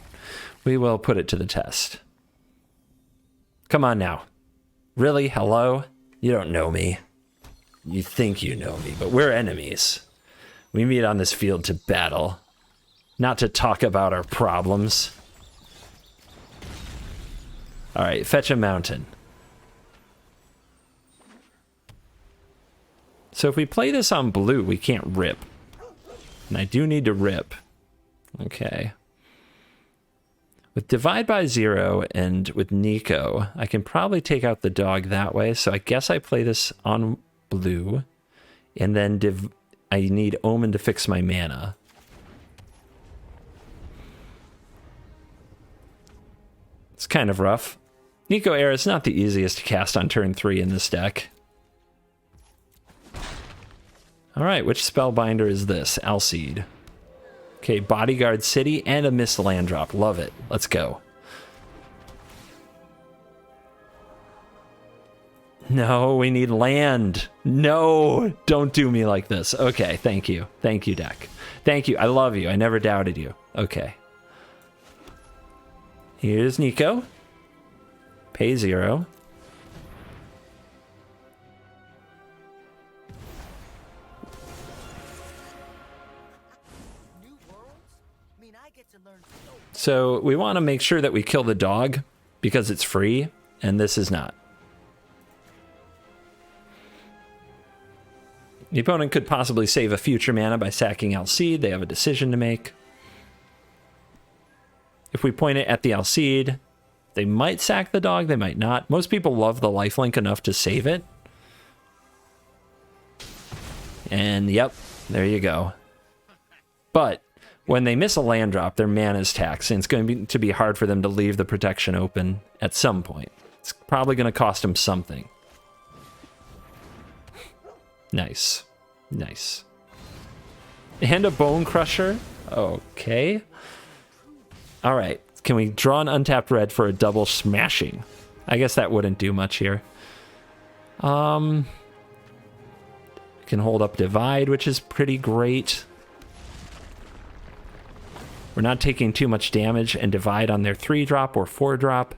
we will put it to the test. Come on now. Really? Hello? You don't know me. You think you know me, but we're enemies. We meet on this field to battle, not to talk about our problems. All right, fetch a mountain. So if we play this on blue, we can't rip. And I do need to rip. Okay. With Divide by 0 and with Nico, I can probably take out the dog that way. So I guess I play this on blue. And then I need Omen to fix my mana. It's kind of rough. Nico Era is not the easiest to cast on turn 3 in this deck. Alright, which Spellbinder is this? Alcide. Okay, Bodyguard City and a Mist land drop. Love it. Let's go. No, we need land. No, don't do me like this. Okay, thank you. Thank you, deck. Thank you. I love you. I never doubted you. Okay. Here's Nico. Pay 0. So we want to make sure that we kill the dog because it's free, and this is not. The opponent could possibly save a future mana by sacking Alcide. They have a decision to make. If we point it at the Alcide, they might sack the dog, they might not. Most people love the lifelink enough to save it. And yep, there you go. But when they miss a land drop, their mana is taxed, and it's going to be hard for them to leave the protection open at some point. It's probably going to cost them something. Nice. Nice. And a Bone Crusher. Okay. All right. Can we draw an untapped red for a double smashing? I guess that wouldn't do much here. Can hold up Divide, which is pretty great. We're not taking too much damage, and Divide on their 3-drop or 4-drop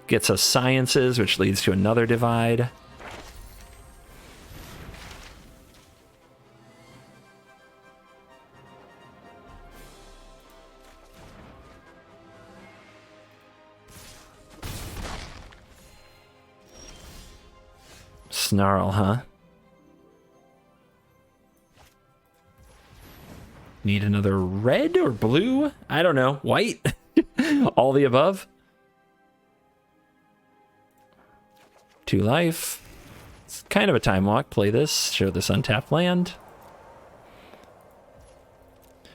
gets us Sciences, which leads to another Divide. Snarl, huh? Need another red or blue? I don't know. White? All the above? 2 life. It's kind of a time walk. Play this. Show this untapped land.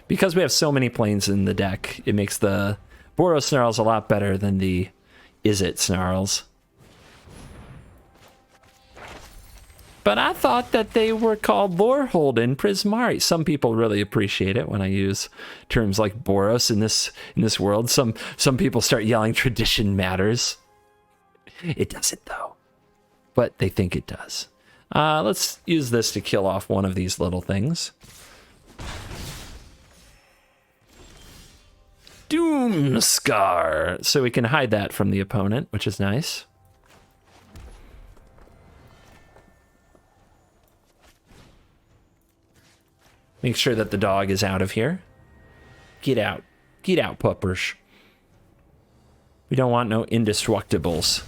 Because we have so many planes in the deck, it makes the Boros Snarls a lot better than the Izzet Snarls. But I thought that they were called Lorehold and Prismari. Some people really appreciate it when I use terms like Boros in this world. Some people start yelling tradition matters. It doesn't though. But they think it does. Let's use this to kill off one of these little things. Doom Scar. So we can hide that from the opponent, which is nice. Make sure that the dog is out of here. Get out. Get out, puppers. We don't want no indestructibles.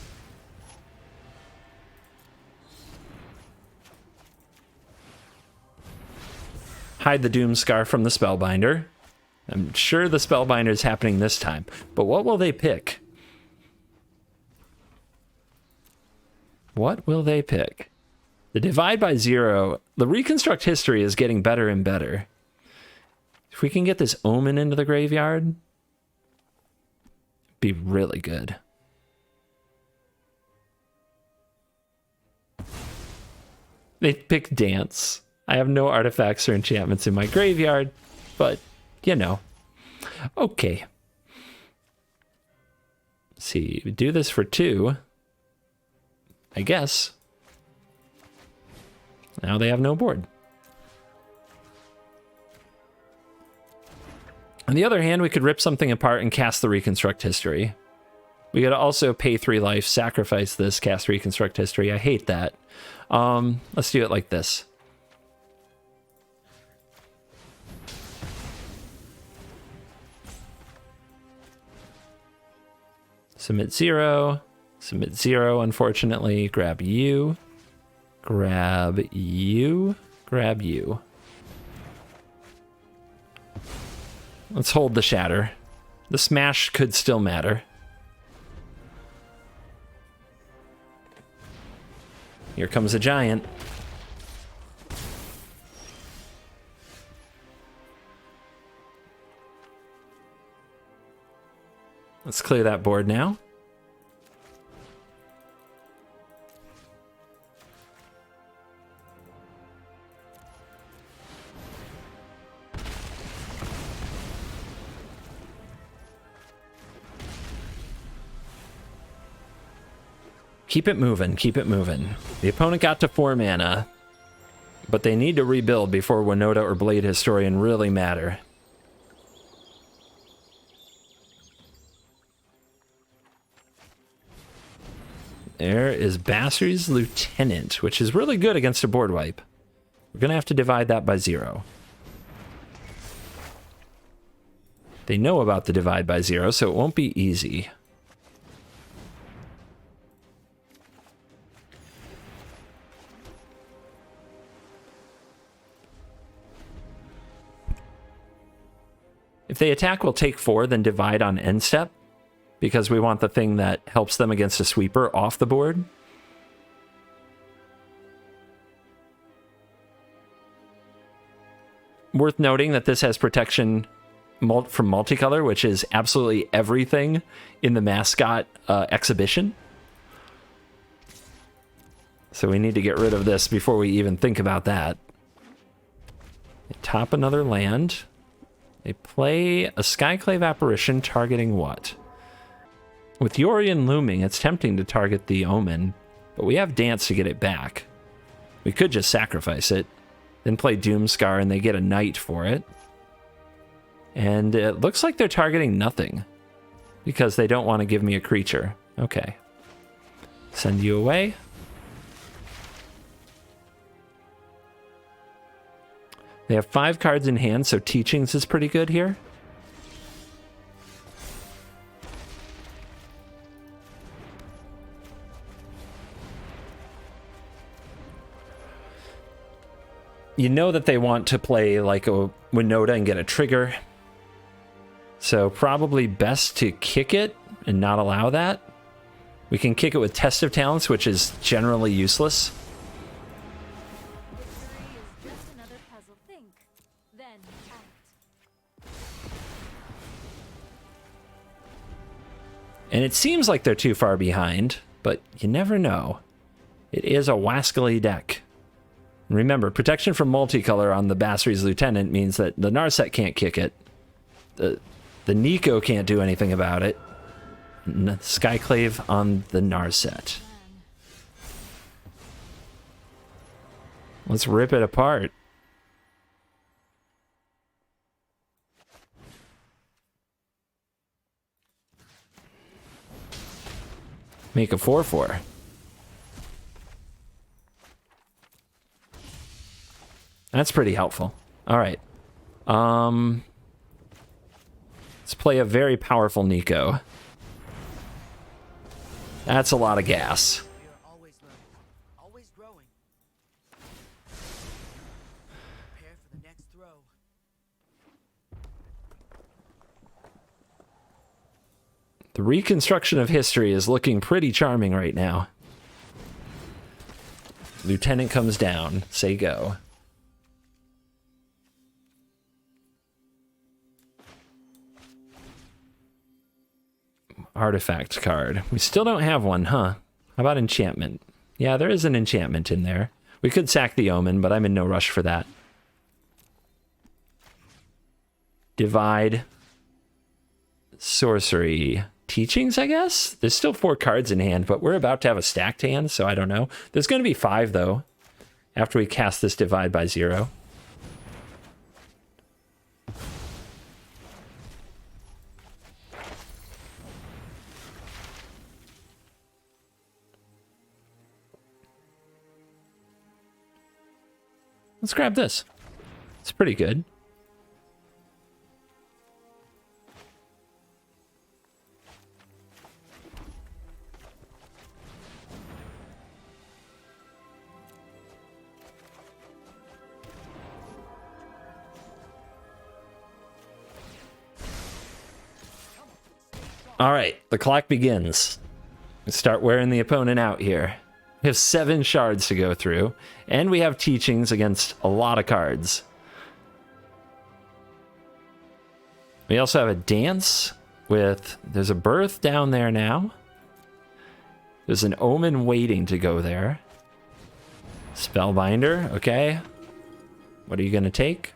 Hide the Doom Scar from the Spellbinder. I'm sure the Spellbinder is happening this time, but what will they pick? What will they pick? The Divide by Zero, the Reconstruct history is getting better and better. If we can get this Omen into the graveyard, it'd be really good. They pick Dance. I have no artifacts or enchantments in my graveyard, but, you know. Okay. Let's see, we do this for 2. I guess. Now they have no board. On the other hand, we could rip something apart and cast the Reconstruct history. We could also pay 3 life, sacrifice this, cast Reconstruct history. I hate that. Let's do it like this. Submit 0. Submit 0, unfortunately. Grab you. Grab you. Grab you. Let's hold the Shatter. The Smash could still matter. Here comes a giant. Let's clear that board now. Keep it moving, keep it moving. The opponent got to 4 mana, but they need to rebuild before Winota or Blade Historian really matter. There is Basri's Lieutenant, which is really good against a board wipe. We're going to have to divide that by 0. They know about the divide by 0, so it won't be easy. If they attack, we'll take 4, then divide on end step, because we want the thing that helps them against a sweeper off the board. Worth noting that this has protection from multicolor, which is absolutely everything in the mascot exhibition. So we need to get rid of this before we even think about that. They top another land. They play a Skyclave Apparition targeting what? With Yorion looming, it's tempting to target the Omen, but we have Dance to get it back. We could just sacrifice it, then play Doomscar and they get a Knight for it. And it looks like they're targeting nothing, because they don't want to give me a creature. Okay. Send you away. They have 5 cards in hand, so Teachings is pretty good here. You know that they want to play like a Winota and get a trigger. So probably best to kick it and not allow that. We can kick it with Test of Talents, which is generally useless. And it seems like they're too far behind, but you never know. It is a wascally deck. And remember, protection from multicolor on the Basri's Lieutenant means that the Narset can't kick it. The Nico can't do anything about it. Skyclave on the Narset. Let's rip it apart. Make a 4/4. That's pretty helpful. All right. Let's play a very powerful Nico. That's a lot of gas. We are always learning, always growing. Prepare for the next throw. The reconstruction of history is looking pretty charming right now. Lieutenant comes down. Say go. Artifact card. We still don't have one, huh? How about enchantment? Yeah, there is an enchantment in there. We could sack the Omen, but I'm in no rush for that. Divide. Sorcery. Teachings, I guess? There's still 4 cards in hand, but we're about to have a stacked hand, so I don't know. There's going to be 5, though, after we cast this Divide by 0. Let's grab this. It's pretty good. All right, the clock begins. Let's start wearing the opponent out here. We have 7 shards to go through, and we have teachings against a lot of cards. We also have a dance with, there's a birth down there now. There's an omen waiting to go there. Spellbinder, okay. What are you going to take?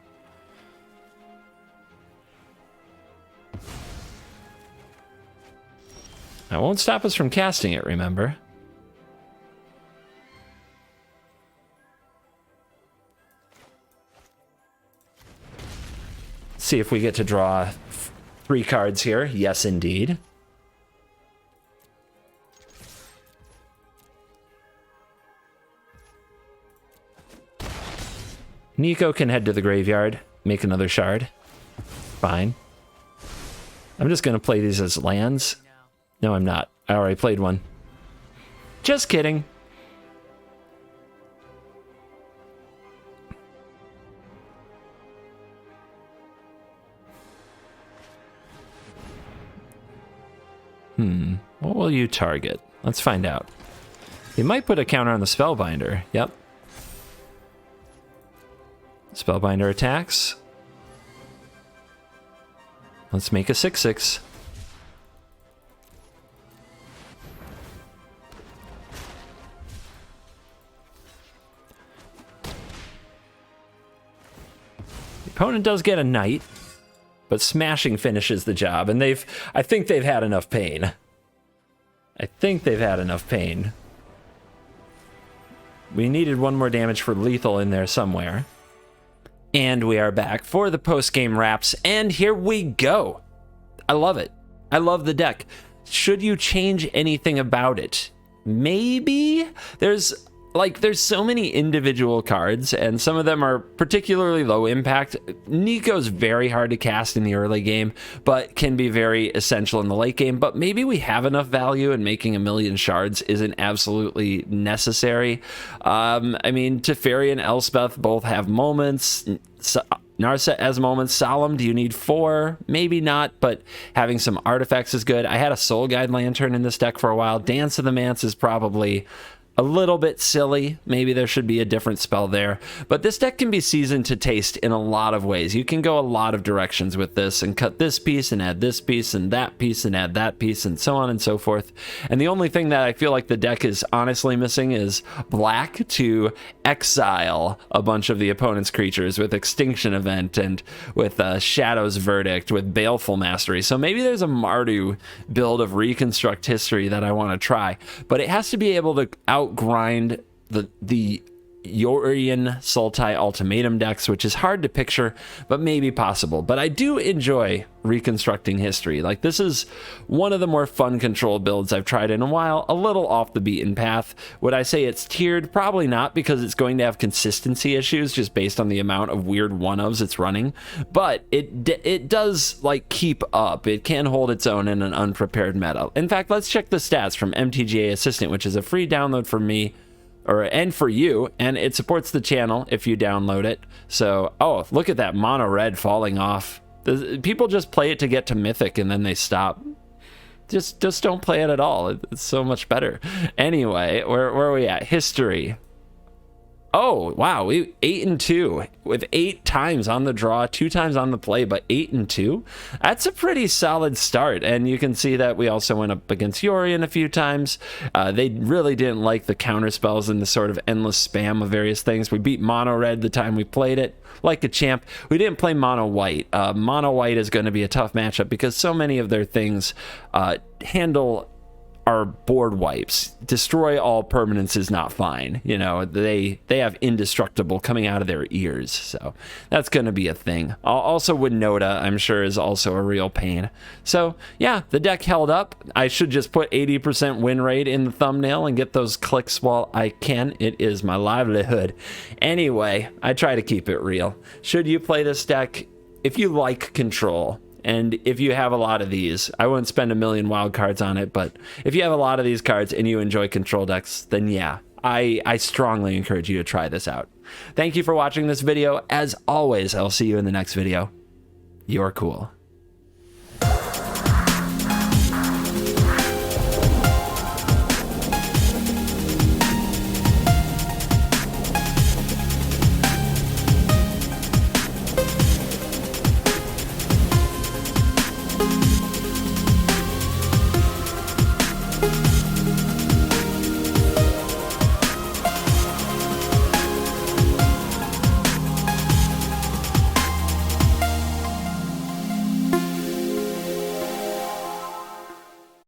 That won't stop us from casting it, remember? See if we get to draw 3 cards here. Yes, indeed. Nico can head to the graveyard, make another shard. Fine. I'm just going to play these as lands. No, I'm not. I already played one. Just kidding. What will you target? Let's find out. He might put a counter on the Spellbinder. Yep. Spellbinder attacks. Let's make a 6/6. The opponent does get a knight, but smashing finishes the job, and I think they've had enough pain. We needed 1 more damage for lethal in there somewhere. And we are back for the post-game wraps, and here we go. I love it. I love the deck. Should you change anything about it? Maybe? There's so many individual cards, and some of them are particularly low impact. Nico's very hard to cast in the early game, but can be very essential in the late game. But maybe we have enough value, and making a million shards isn't absolutely necessary. I mean, Teferi and Elspeth both have moments. Narset has moments. Solemn, do you need 4? Maybe not, but having some artifacts is good. I had a Soul Guide Lantern in this deck for a while. Dance of the Manse is probably a little bit silly. Maybe there should be a different spell there. But this deck can be seasoned to taste in a lot of ways. You can go a lot of directions with this and cut this piece and add this piece and that piece and add that piece and so on and so forth. And the only thing that I feel like the deck is honestly missing is black to exile a bunch of the opponent's creatures with Extinction Event and with Shadow's Verdict, with Baleful Mastery. So maybe there's a Mardu build of Reconstruct History that I want to try. But it has to be able to outgrind the Yorion Sultai ultimatum decks, which is hard to picture, but maybe possible. But I do enjoy reconstructing history. Like, this is one of the more fun control builds I've tried in a while, a little off the beaten path. Would I say it's tiered? Probably not, because it's going to have consistency issues just based on the amount of weird one-ofs it's running. But it does, like, keep up. It can hold its own in an unprepared meta. In fact, let's check the stats from MTG Assistant, which is a free download for me, and for you, and it supports the channel if you download it. So, oh, look at that mono red falling off. People just play it to get to Mythic and then they stop. Just don't play it at all. It's so much better. Anyway, where are we at? History. Oh, wow, we 8-2 with 8 times on the draw, 2 times on the play, but 8-2. That's a pretty solid start. And you can see that we also went up against Yorion a few times. They really didn't like the counter spells and the sort of endless spam of various things. We beat mono red the time we played it like a champ. We didn't play mono white. Mono white is going to be a tough matchup because so many of their things handle are board wipes. Destroy all permanents is not fine. You know, they have indestructible coming out of their ears, so that's going to be a thing. Also, Winota, I'm sure, is also a real pain. So yeah, the deck held up. I should just put 80% win rate in the thumbnail and get those clicks while I can. It is my livelihood. Anyway, I try to keep it real. Should you play this deck? If you like control, and if you have a lot of these, I wouldn't spend 1 million wild cards on it, but if you have a lot of these cards and you enjoy control decks, then yeah, I strongly encourage you to try this out. Thank you for watching this video. As always, I'll see you in the next video. You're cool.